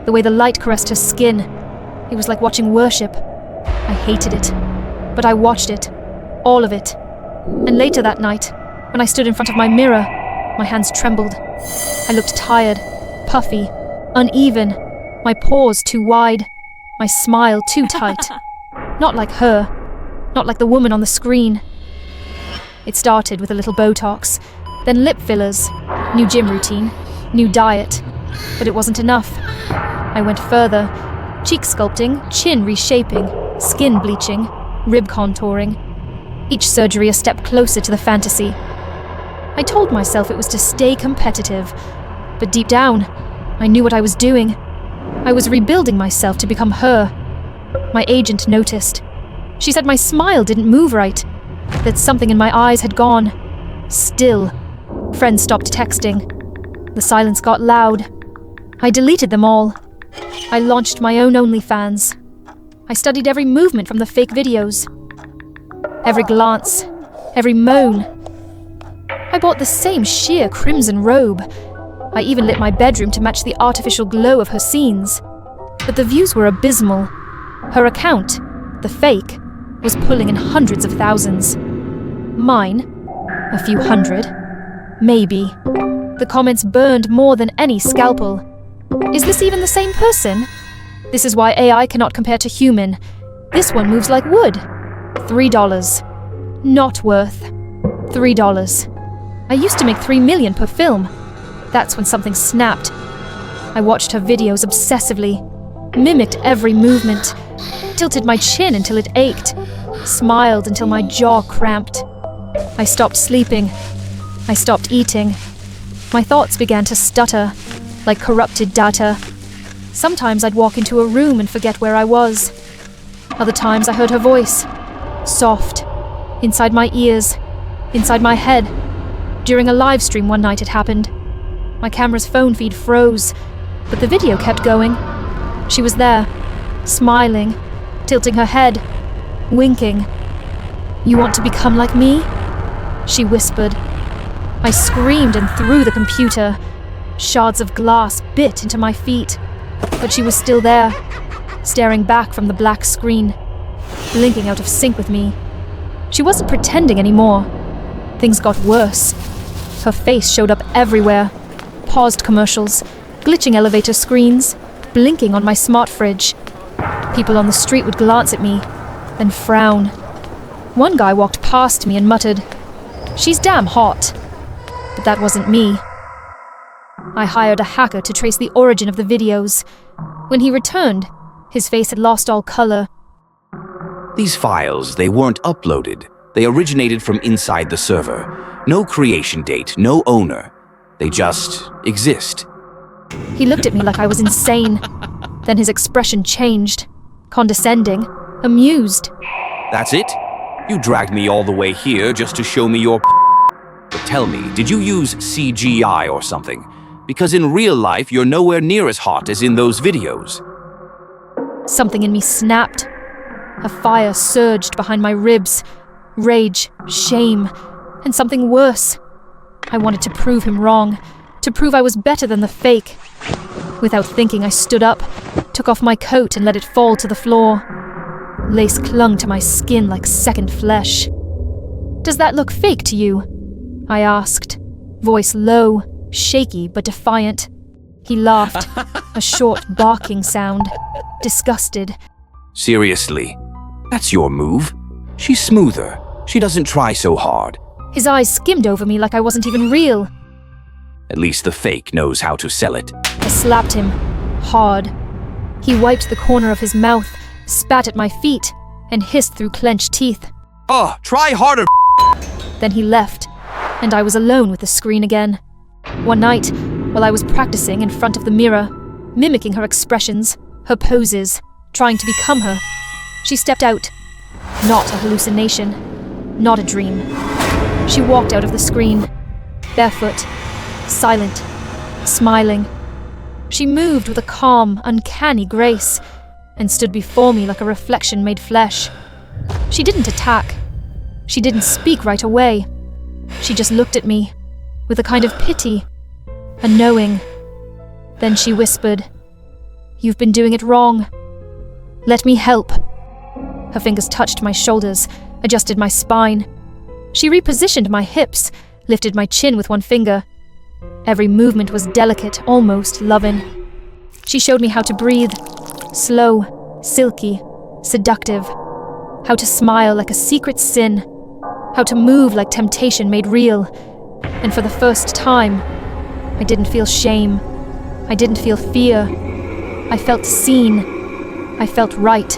Speaker 2: The way the light caressed her skin, it was like watching worship. I hated it, but I watched it, all of it. And later that night, when I stood in front of my mirror, my hands trembled. I looked tired, puffy, uneven, my pores too wide, my smile too tight. Not like her, not like the woman on the screen. It started with a little Botox, then lip fillers, new gym routine, new diet. But it wasn't enough. I went further. Cheek sculpting, chin reshaping, skin bleaching, rib contouring. Each surgery a step closer to the fantasy. I told myself it was to stay competitive, but deep down, I knew what I was doing. I was rebuilding myself to become her. My agent noticed. She said my smile didn't move right, that something in my eyes had gone. Still. Friends stopped texting. The silence got loud. I deleted them all. I launched my own OnlyFans. I studied every movement from the fake videos. Every glance, every moan. I bought the same sheer crimson robe. I even lit my bedroom to match the artificial glow of her scenes. But the views were abysmal. Her account, the fake, was pulling in hundreds of thousands. Mine, a few hundred. Maybe. The comments burned more than any scalpel. Is this even the same person? This is why AI cannot compare to human. This one moves like wood. $3. Not worth. $3. I used to make $3 million per film. That's when something snapped. I watched her videos obsessively, mimicked every movement, tilted my chin until it ached, smiled until my jaw cramped. I stopped sleeping. I stopped eating. My thoughts began to stutter, like corrupted data. Sometimes I'd walk into a room and forget where I was. Other times I heard her voice, soft, inside my ears, inside my head. During a live stream one night it happened. My camera's phone feed froze, but the video kept going. She was there, smiling, tilting her head, winking. "You want to become like me?" she whispered. I screamed and threw the computer. Shards of glass bit into my feet, but she was still there, staring back from the black screen, blinking out of sync with me. She wasn't pretending anymore. Things got worse. Her face showed up everywhere. Paused commercials, glitching elevator screens, blinking on my smart fridge. People on the street would glance at me, then frown. One guy walked past me and muttered, "She's damn hot." But that wasn't me. I hired a hacker to trace the origin of the videos. When he returned, his face had lost all color.
Speaker 16: These files, they weren't uploaded. They originated from inside the server. No creation date, no owner. They just exist.
Speaker 2: He looked at me like I was insane. Then his expression changed. Condescending, amused.
Speaker 16: That's it? You dragged me all the way here just to show me your But tell me, did you use CGI or something? Because in real life, you're nowhere near as hot as in those videos.
Speaker 2: Something in me snapped. A fire surged behind my ribs. Rage, shame, and something worse. I wanted to prove him wrong, to prove I was better than the fake. Without thinking, I stood up, took off my coat and let it fall to the floor. Lace clung to my skin like second flesh. "Does that look fake to you?" I asked, voice low, shaky but defiant. He laughed, a short barking sound, disgusted.
Speaker 16: Seriously? That's your move? She's smoother. She doesn't try so hard.
Speaker 2: His eyes skimmed over me like I wasn't even real.
Speaker 16: At least the fake knows how to sell it.
Speaker 2: I slapped him, hard. He wiped the corner of his mouth, spat at my feet, and hissed through clenched teeth.
Speaker 16: Oh, try harder!
Speaker 2: Then he left, and I was alone with the screen again. One night, while I was practicing in front of the mirror, mimicking her expressions, her poses, trying to become her, she stepped out. Not a hallucination, not a dream. She walked out of the screen, barefoot, silent, smiling. She moved with a calm, uncanny grace, and stood before me like a reflection made flesh. She didn't attack. She didn't speak right away. She just looked at me, with a kind of pity, a knowing. Then she whispered, "You've been doing it wrong. Let me help." Her fingers touched my shoulders, adjusted my spine. She repositioned my hips, lifted my chin with one finger. Every movement was delicate, almost loving. She showed me how to breathe, slow, silky, seductive. How to smile like a secret sin. How to move like temptation made real. And for the first time, I didn't feel shame. I didn't feel fear. I felt seen. I felt right.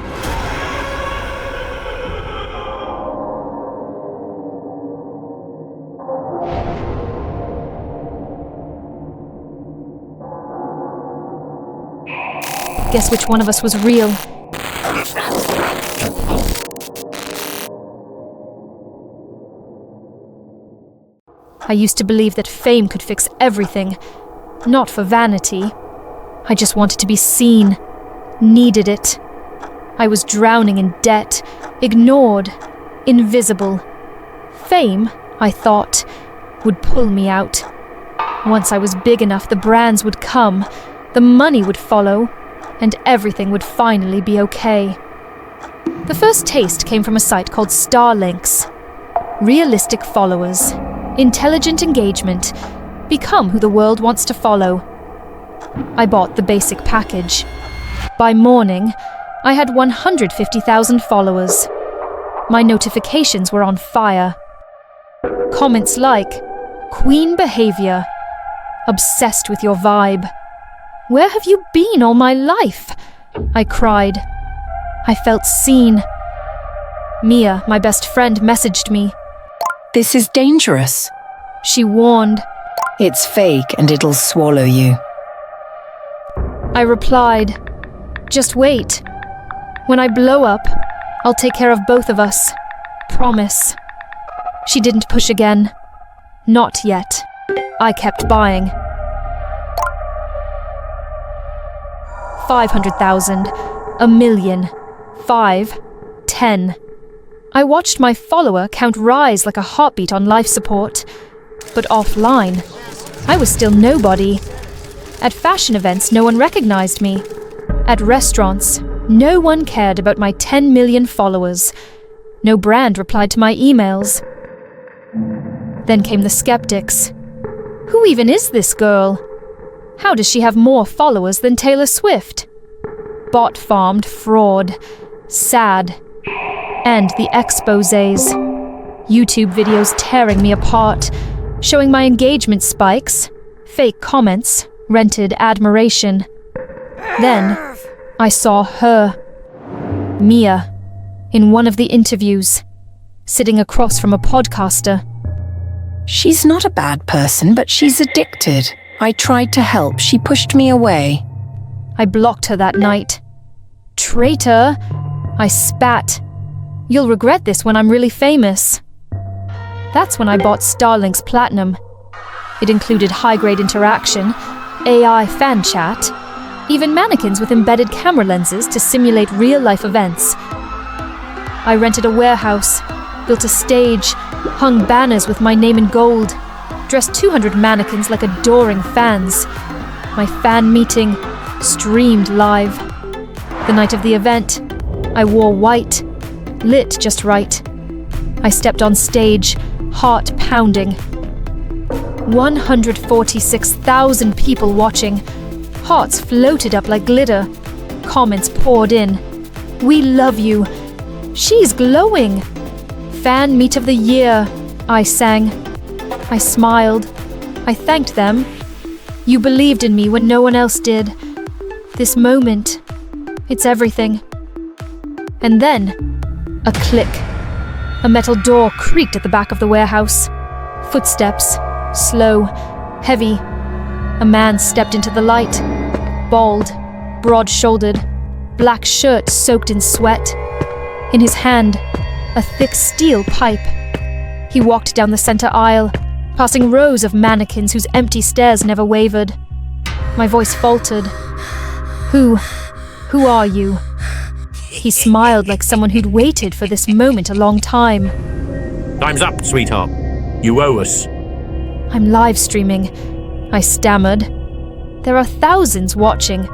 Speaker 2: Guess which one of us was real? I used to believe that fame could fix everything, not for vanity, I just wanted to be seen, needed it. I was drowning in debt, ignored, invisible. Fame, I thought, would pull me out. Once I was big enough, the brands would come, the money would follow, and everything would finally be okay. The first taste came from a site called Starlinks. Realistic followers, intelligent engagement, become who the world wants to follow. I bought the basic package. By morning, I had 150,000 followers. My notifications were on fire. Comments like, "Queen behavior," "Obsessed with your vibe," "Where have you been all my life?" I cried. I felt seen. Mia, my best friend, messaged me.
Speaker 1: "This is dangerous,"
Speaker 2: she warned.
Speaker 1: "It's fake and it'll swallow you."
Speaker 2: I replied, "Just wait. When I blow up, I'll take care of both of us. Promise." She didn't push again. Not yet. I kept buying. 500,000, 1,000,000, 5, 10. I watched my follower count rise like a heartbeat on life support. But offline, I was still nobody. At fashion events, no one recognized me. At restaurants, no one cared about my 10 million followers. No brand replied to my emails. Then came the skeptics. Who even is this girl? How does she have more followers than Taylor Swift? Bot-farmed fraud. Sad. And the exposés. YouTube videos tearing me apart, showing my engagement spikes, fake comments, rented admiration. Then, I saw her, Mia, in one of the interviews, sitting across from a podcaster.
Speaker 1: "She's not a bad person, but she's addicted. I tried to help. She pushed me away."
Speaker 2: I blocked her that night. Traitor! I spat. "You'll regret this when I'm really famous." That's when I bought Starlink's Platinum. It included high-grade interaction, AI fan chat, even mannequins with embedded camera lenses to simulate real-life events. I rented a warehouse, built a stage, hung banners with my name in gold, dressed 200 mannequins like adoring fans. My fan meeting streamed live. The night of the event, I wore white, lit just right. I stepped on stage, heart pounding. 146,000 people watching. Hearts floated up like glitter. Comments poured in. "We love you. She's glowing. Fan meet of the year," I sang. I smiled. I thanked them. "You believed in me when no one else did. This moment, it's everything." And then, a click. A metal door creaked at the back of the warehouse. Footsteps, slow, heavy. A man stepped into the light. Bald, broad-shouldered, black shirt soaked in sweat. In his hand, a thick steel pipe. He walked down the center aisle, passing rows of mannequins whose empty stares never wavered. My voice faltered. Who are you?" He smiled like someone who'd waited for this moment a long time.
Speaker 17: "Time's up, sweetheart. You owe us."
Speaker 2: "I'm live streaming," I stammered. "There are thousands watching."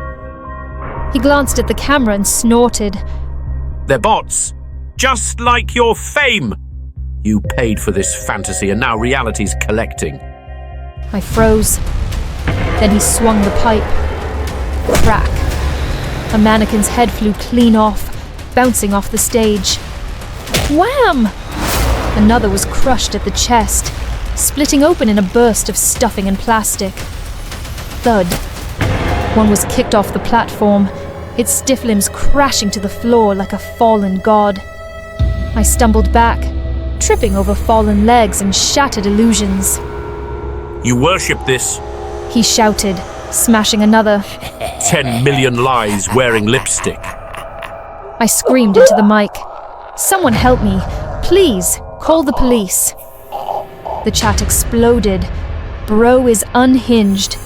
Speaker 2: He glanced at the camera and snorted.
Speaker 17: "They're bots. Just like your fame. You paid for this fantasy and now reality's collecting."
Speaker 2: I froze. Then he swung the pipe. Crack. A mannequin's head flew clean off, bouncing off the stage. Wham! Another was crushed at the chest, splitting open in a burst of stuffing and plastic. Thud. One was kicked off the platform, its stiff limbs crashing to the floor like a fallen god. I stumbled back, tripping over fallen legs and shattered illusions.
Speaker 17: "You worship this,"
Speaker 2: he shouted, smashing another.
Speaker 17: 10 million lies wearing lipstick."
Speaker 2: I screamed into the mic. "Someone help me. Please, call the police." The chat exploded. Bro is unhinged.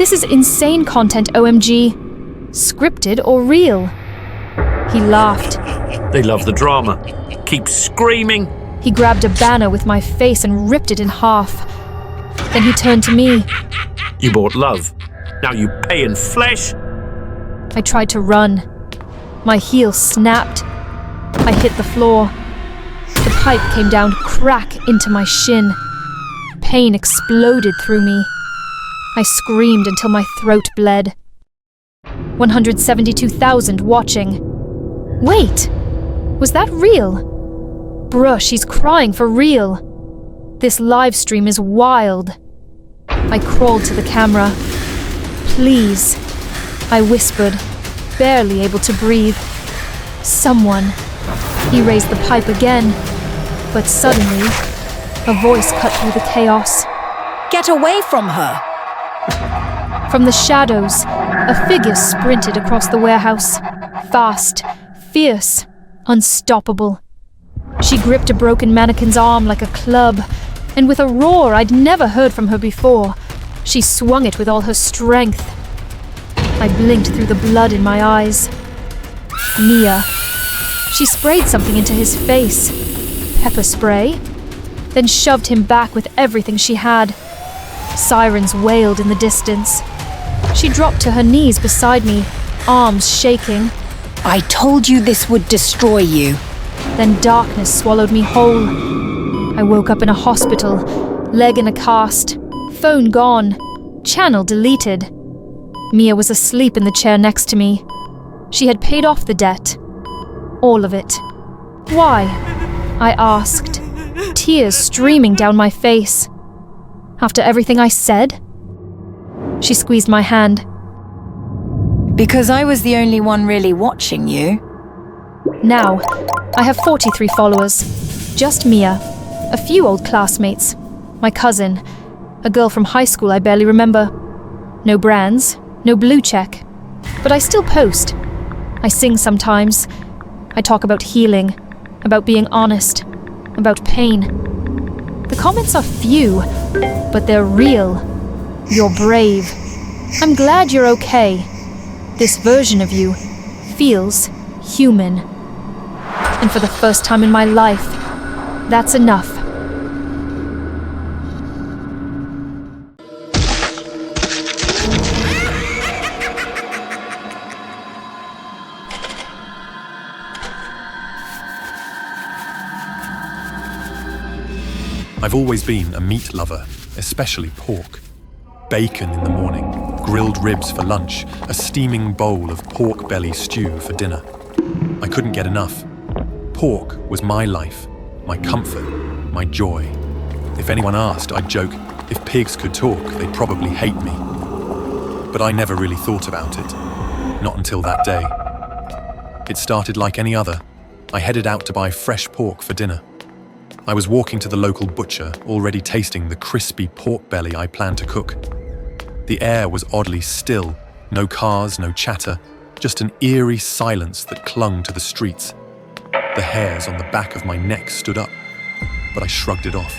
Speaker 2: This is insane content, OMG. Scripted or real? He laughed.
Speaker 17: They love the drama. Keep screaming.
Speaker 2: He grabbed a banner with my face and ripped it in half. Then he turned to me.
Speaker 17: You bought love. Now you pay in flesh.
Speaker 2: I tried to run. My heel snapped. I hit the floor. The pipe came down crack into my shin. Pain exploded through me. I screamed until my throat bled. 172,000 watching. Wait! Was that real? Bruh, she's crying for real. This live stream is wild. I crawled to the camera. Please, I whispered, barely able to breathe. Someone. He raised the pipe again, but suddenly, a voice cut through the chaos.
Speaker 1: Get away from her!
Speaker 2: From the shadows, a figure sprinted across the warehouse. Fast, fierce, unstoppable. She gripped a broken mannequin's arm like a club, and with a roar I'd never heard from her before, she swung it with all her strength. I blinked through the blood in my eyes. Mia. She sprayed something into his face. Pepper spray. Then shoved him back with everything she had. Sirens wailed in the distance. She dropped to her knees beside me, arms shaking.
Speaker 1: I told you this would destroy you.
Speaker 2: Then darkness swallowed me whole. I woke up in a hospital, leg in a cast, phone gone, channel deleted. Mia was asleep in the chair next to me. She had paid off the debt. All of it. Why? I asked, tears streaming down my face. After everything I said? She squeezed my hand.
Speaker 1: Because I was the only one really watching you.
Speaker 2: Now, I have 43 followers. Just Mia, a few old classmates, my cousin, a girl from high school I barely remember. No brands, no blue check. But I still post. I sing sometimes. I talk about healing, about being honest, about pain. The comments are few, but they're real. You're brave. I'm glad you're okay. This version of you feels human. And for the first time in my life, that's enough.
Speaker 5: I've always been a meat lover, especially pork. Bacon in the morning, grilled ribs for lunch, a steaming bowl of pork belly stew for dinner. I couldn't get enough. Pork was my life, my comfort, my joy. If anyone asked, I'd joke, if pigs could talk, they'd probably hate me. But I never really thought about it. Not until that day. It started like any other. I headed out to buy fresh pork for dinner. I was walking to the local butcher, already tasting the crispy pork belly I planned to cook. The air was oddly still, no cars, no chatter, just an eerie silence that clung to the streets. The hairs on the back of my neck stood up, but I shrugged it off.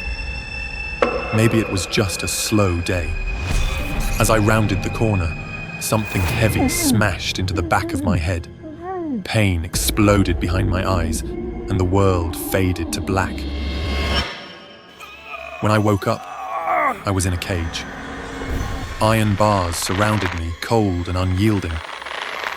Speaker 5: Maybe it was just a slow day. As I rounded the corner, something heavy smashed into the back of my head. Pain exploded behind my eyes, and the world faded to black. When I woke up, I was in a cage. Iron bars surrounded me, cold and unyielding.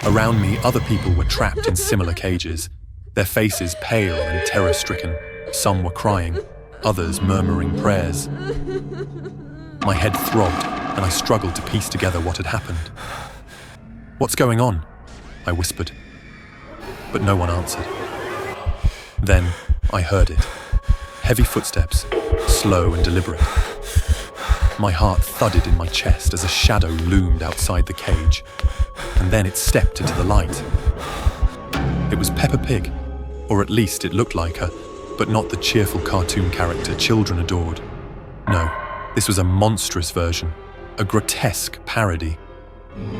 Speaker 5: Around me, other people were trapped in similar cages, their faces pale and terror-stricken. Some were crying, others murmuring prayers. My head throbbed, and I struggled to piece together what had happened. "What's going on?" I whispered. But no one answered. Then I heard it. Heavy footsteps, slow and deliberate. My heart thudded in my chest as a shadow loomed outside the cage, and then it stepped into the light. It was Peppa Pig, or at least it looked like her, but not the cheerful cartoon character children adored. No, this was a monstrous version, a grotesque parody.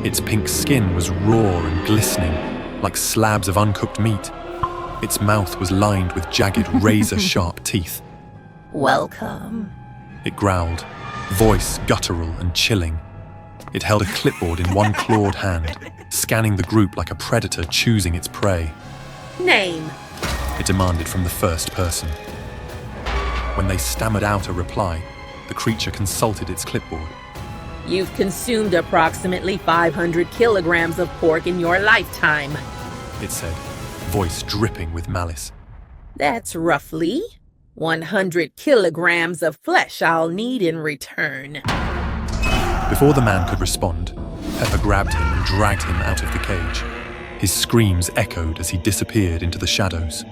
Speaker 5: Its pink skin was raw and glistening, like slabs of uncooked meat. Its mouth was lined with jagged, razor-sharp teeth.
Speaker 1: Welcome.
Speaker 5: It growled, voice guttural and chilling. It held a clipboard in one clawed hand, scanning the group like a predator choosing its prey.
Speaker 18: Name,
Speaker 5: it demanded from the first person. When they stammered out a reply, the creature consulted its clipboard.
Speaker 18: you've consumed approximately 500 kilograms of pork in your lifetime.
Speaker 5: It said, voice dripping with malice.
Speaker 18: That's roughly 100 kilograms of flesh I'll need in return.
Speaker 5: Before the man could respond, Pepper grabbed him and dragged him out of the cage. His screams echoed as he disappeared into the shadows.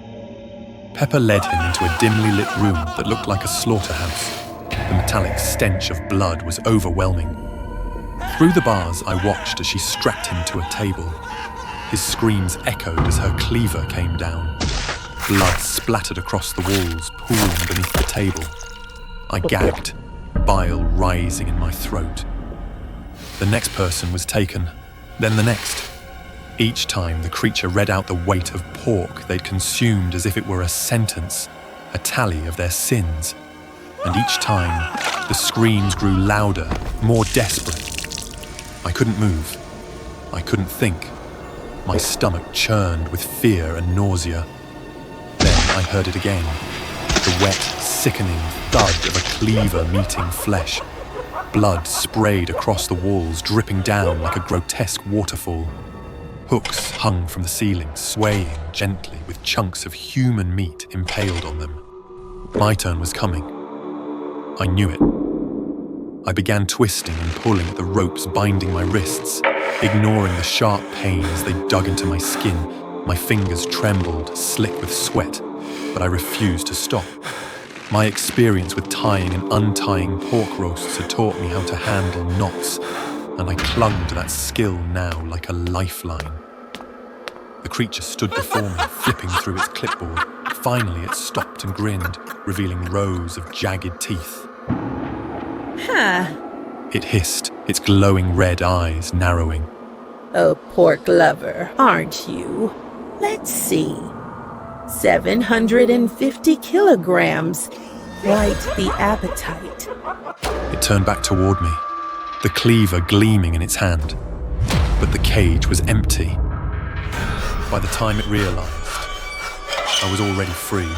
Speaker 5: Pepper led him into a dimly lit room that looked like a slaughterhouse. The metallic stench of blood was overwhelming. Through the bars, I watched as she strapped him to a table. His screams echoed as her cleaver came down. Blood splattered across the walls, pooling beneath the table. I gagged, bile rising in my throat. The next person was taken, then the next. Each time, the creature read out the weight of pork they'd consumed as if it were a sentence, a tally of their sins. And each time, the screams grew louder, more desperate. I couldn't move. I couldn't think. My stomach churned with fear and nausea. Then I heard it again, the wet, sickening thud of a cleaver meeting flesh. Blood sprayed across the walls, dripping down like a grotesque waterfall. Hooks hung from the ceiling, swaying gently with chunks of human meat impaled on them. My turn was coming. I knew it. I began twisting and pulling at the ropes binding my wrists, ignoring the sharp pain as they dug into my skin. My fingers trembled, slick with sweat, but I refused to stop. My experience with tying and untying pork roasts had taught me how to handle knots, and I clung to that skill now like a lifeline. The creature stood before me, flipping through its clipboard. Finally, it stopped and grinned, revealing rows of jagged teeth.
Speaker 18: Huh.
Speaker 5: It hissed, its glowing red eyes narrowing.
Speaker 18: A pork lover, aren't you? Let's see. 750 kilograms. Quite the appetite.
Speaker 5: It turned back toward me, the cleaver gleaming in its hand. But the cage was empty. By the time it realized, I was already free,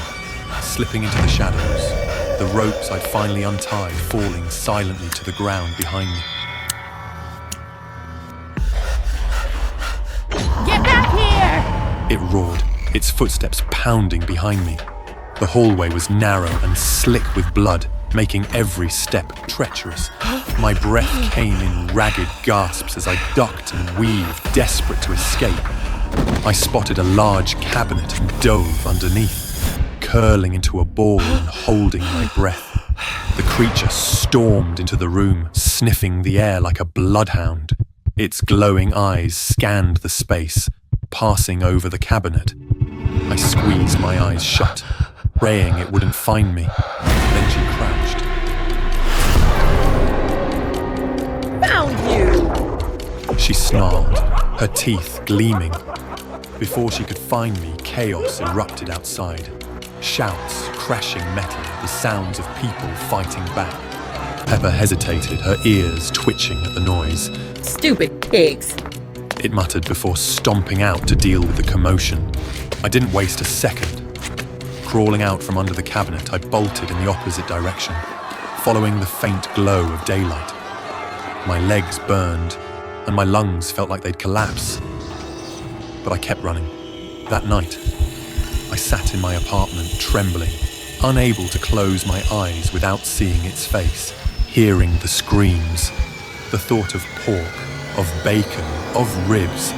Speaker 5: slipping into the shadows, the ropes I'd finally untied falling silently to the ground behind me.
Speaker 18: Get back here!
Speaker 5: It roared, its footsteps pounding behind me. The hallway was narrow and slick with blood, making every step treacherous. My breath came in ragged gasps as I ducked and weaved, desperate to escape. I spotted a large cabinet and dove underneath, curling into a ball and holding my breath. The creature stormed into the room, sniffing the air like a bloodhound. Its glowing eyes scanned the space, passing over the cabinet. I squeezed my eyes shut, praying it wouldn't find me. Then she crouched.
Speaker 18: Found you!
Speaker 5: She snarled, her teeth gleaming. Before she could find me, chaos erupted outside. Shouts, crashing metal, the sounds of people fighting back. Pepper hesitated, her ears twitching at the noise.
Speaker 18: Stupid pigs!
Speaker 5: It muttered before stomping out to deal with the commotion. I didn't waste a second. Crawling out from under the cabinet, I bolted in the opposite direction, following the faint glow of daylight. My legs burned, and my lungs felt like they'd collapse. But I kept running. That night, I sat in my apartment trembling, unable to close my eyes without seeing its face, hearing the screams. The thought of pork, of bacon, of ribs,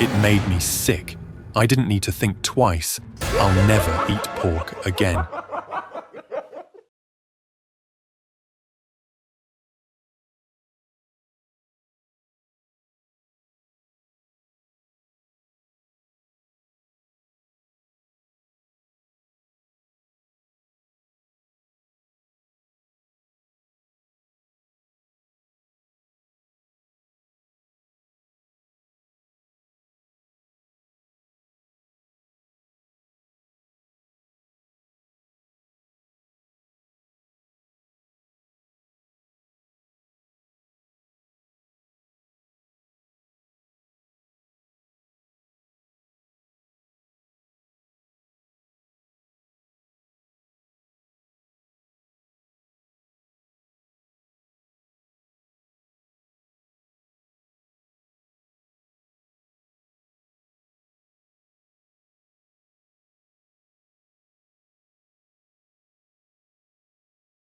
Speaker 5: it made me sick. I didn't need to think twice. I'll never eat pork again.